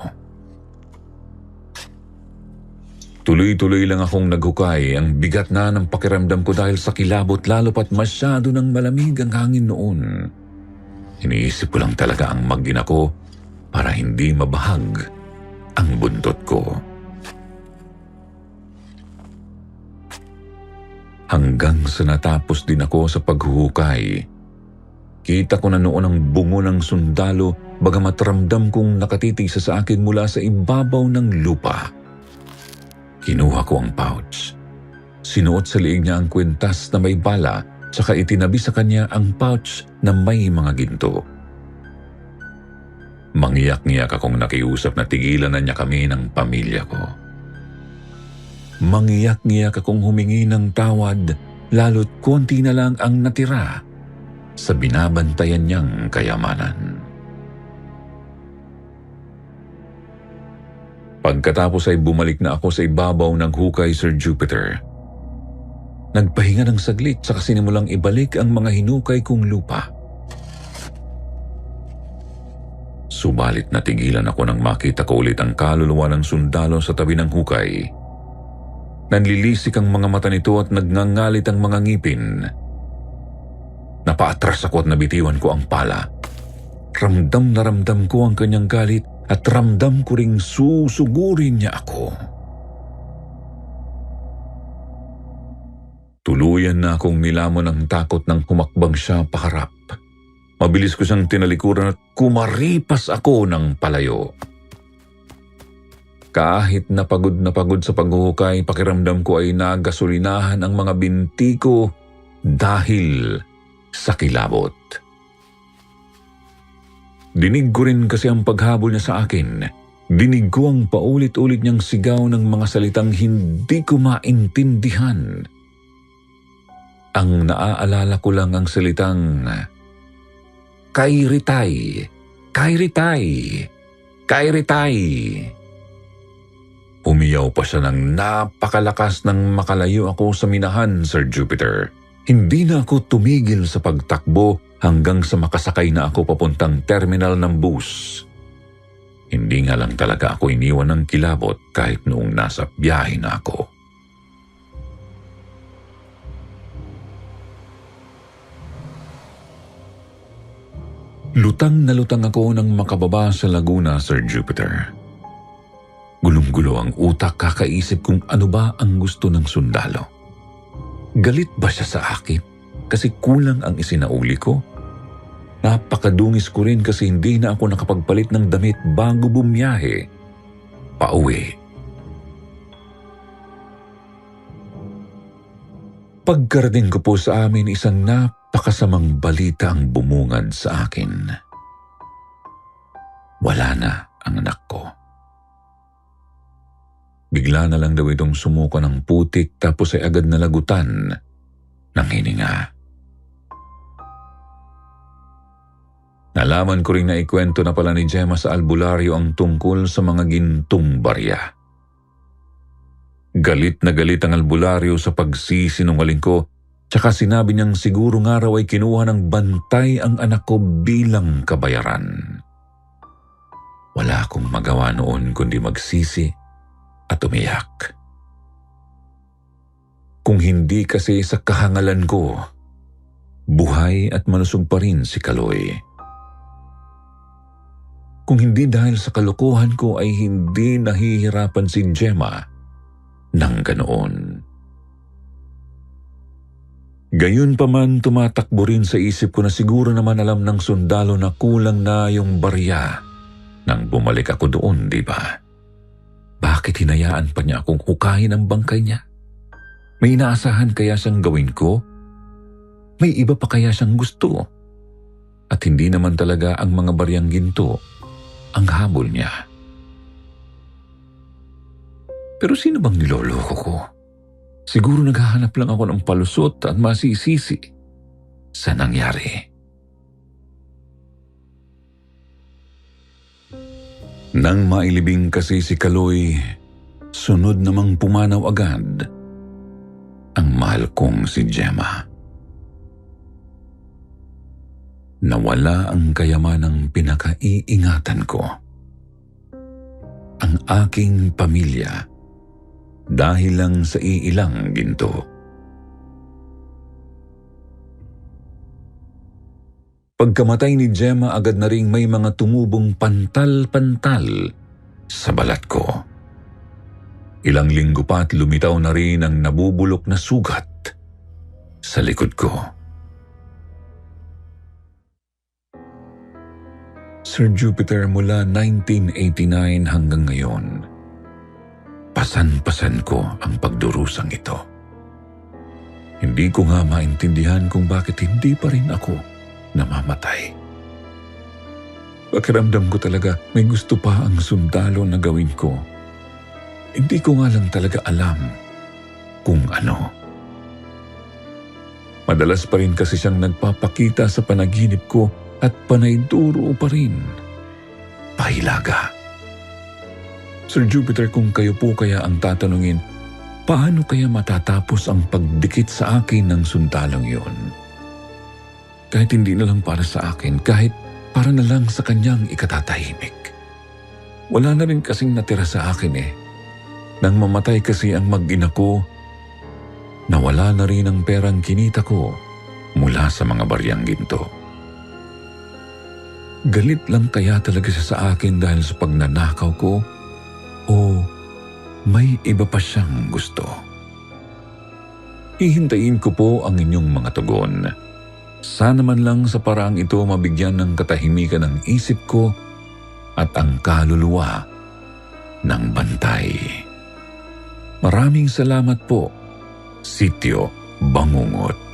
Tuloy-tuloy lang akong naghukay. Ang bigat na ng pakiramdam ko dahil sa kilabot lalo pat masyado ng malamig ang hangin noon. Iniisip ko lang talaga ang mag-ina ko para hindi mabahag ang buntot ko. Hanggang sa natapos din ako sa paghuhukay. Kita ko na noon ang bungo ng sundalo bagamat ramdam kong nakatitig sa akin mula sa ibabaw ng lupa. Kinuha ko ang pouch. Sinuot sa liig niya ang kwintas na may bala tsaka itinabi sa kanya ang pouch na may mga ginto. Mangyak-ngiyak akong nakiusap na tigilan na niya kami ng pamilya ko. Mangyak-ngiyak akong humingi ng tawad lalo't konti na lang ang natira sa binabantayan niyang kayamanan. Pagkatapos ay bumalik na ako sa ibabaw ng hukay, Sir Jupiter. Nagpahinga ng saglit saka sinimulang ibalik ang mga hinukay kong lupa. Subalit natigilan ako nang makita ko ulit ang kaluluwa ng sundalo sa tabi ng hukay. Nanlilisik ang mga mata nito at nagngangalit ang mga ngipin. Napaatras ako at nabitiwan ko ang pala. Ramdam na ramdam ko ang kanyang galit at ramdam ko ring susugurin niya ako. Tuluyan na akong nilamon ng takot nang humakbang siya paharap. Mabilis ko siyang tinalikuran at kumaripas ako ng palayo. Kahit na pagod sa paghuhukay, pakiramdam ko ay nagasolinahan ang mga binti ko dahil sa kilabot. Dinig ko rin kasi ang paghabol niya sa akin. Dinig ko ang paulit-ulit niyang sigaw ng mga salitang hindi ko maintindihan. Ang naaalala ko lang ang salitang, "Kairitay! Kairitay! Kairitay!" Umiyaw pa siya ng napakalakas nang makalayo ako sa minahan, Sir Jupiter. Hindi na ako tumigil sa pagtakbo hanggang sa makasakay na ako papuntang terminal ng bus. Hindi nga lang talaga ako iniwan ng kilabot kahit noong nasa biyahe na ako. Lutang na lutang ako nang makababa sa Laguna, Sir Jupiter. Gulong-gulo ang utak kakaisip kung ano ba ang gusto ng sundalo. Galit ba siya sa akin kasi kulang ang isinauli ko? Napakadungis ko rin kasi hindi na ako nakapagpalit ng damit bago bumiyahe pauwi. Pagkarating ko po sa amin, isang napakasamang balita ang bumungad sa akin. Wala na ang anak ko. Bigla na lang daw itong sumuko ng putik tapos ay agad nalagutan ng hininga. Nalaman ko rin na ikwento na pala ni Gemma sa albularyo ang tungkol sa mga gintong barya. Galit na galit ang albularyo sa pagsisinungaling ko, tsaka sinabi niyang siguro nga raw ay kinuha ng bantay ang anak ko bilang kabayaran. Wala akong magawa noon kundi magsisi at umiyak. Kung hindi kasi sa kahangalan ko, buhay at malusog pa rin si Kaloy. Kung hindi dahil sa kalokohan ko ay hindi nahihirapan si Gemma ng ganoon. Gayunpaman, tumatakbo rin sa isip ko na siguro naman alam ng sundalo na kulang na yung barya nang bumalik ako doon, di ba? Bakit hinayaan pa niya akong hukahin ang bangkay niya? May inaasahan kaya siyang gawin ko? May iba pa kaya siyang gusto? At hindi naman talaga ang mga baryang ginto ang habol niya. Pero sino bang niloloko ko? Siguro naghahanap lang ako ng palusot at masisisi sa nangyari. Nang mailibing kasi si Kaloy, sunod namang pumanaw agad ang mahal kong si Gemma. Nawala ang kayamanang pinakaiingatan ko. Ang aking pamilya dahil lang sa iilang ginto. Pagkamatay ni Gemma, agad na ring may mga tumubong pantal-pantal sa balat ko. Ilang linggo pa at lumitaw na rin ang nabubulok na sugat sa likod ko. Sir Jupiter, mula 1989 hanggang ngayon, pasan-pasan ko ang pagdurusang ito. Hindi ko nga maintindihan kung bakit hindi pa rin ako namamatay. Pakiramdam ko talaga may gusto pa ang sundalo na gawin ko. Hindi ko nga lang talaga alam kung ano. Madalas pa rin kasi siyang nagpapakita sa panaginip ko at panayduro pa rin. Pahilaga. Sir Jupiter, kung kayo po kaya ang tatanungin, paano kaya matatapos ang pagdikit sa akin ng sundalong yun? Kahit hindi na lang para sa akin, kahit para na lang sa kanyang ikatatahimik. Wala na rin kasing natira sa akin eh. Nang mamatay kasi ang mag-ina ko, nawala na rin ang perang kinita ko mula sa mga baryang ginto. Galit lang kaya talaga siya sa akin dahil sa pagnanakaw ko o may iba pa siyang gusto? Hihintayin ko po ang inyong mga tugon. Sana man lang sa paraang ito mabigyan ng katahimikan ang isip ko at ang kaluluwa ng bantay. Maraming salamat po, Sitio Bangungot.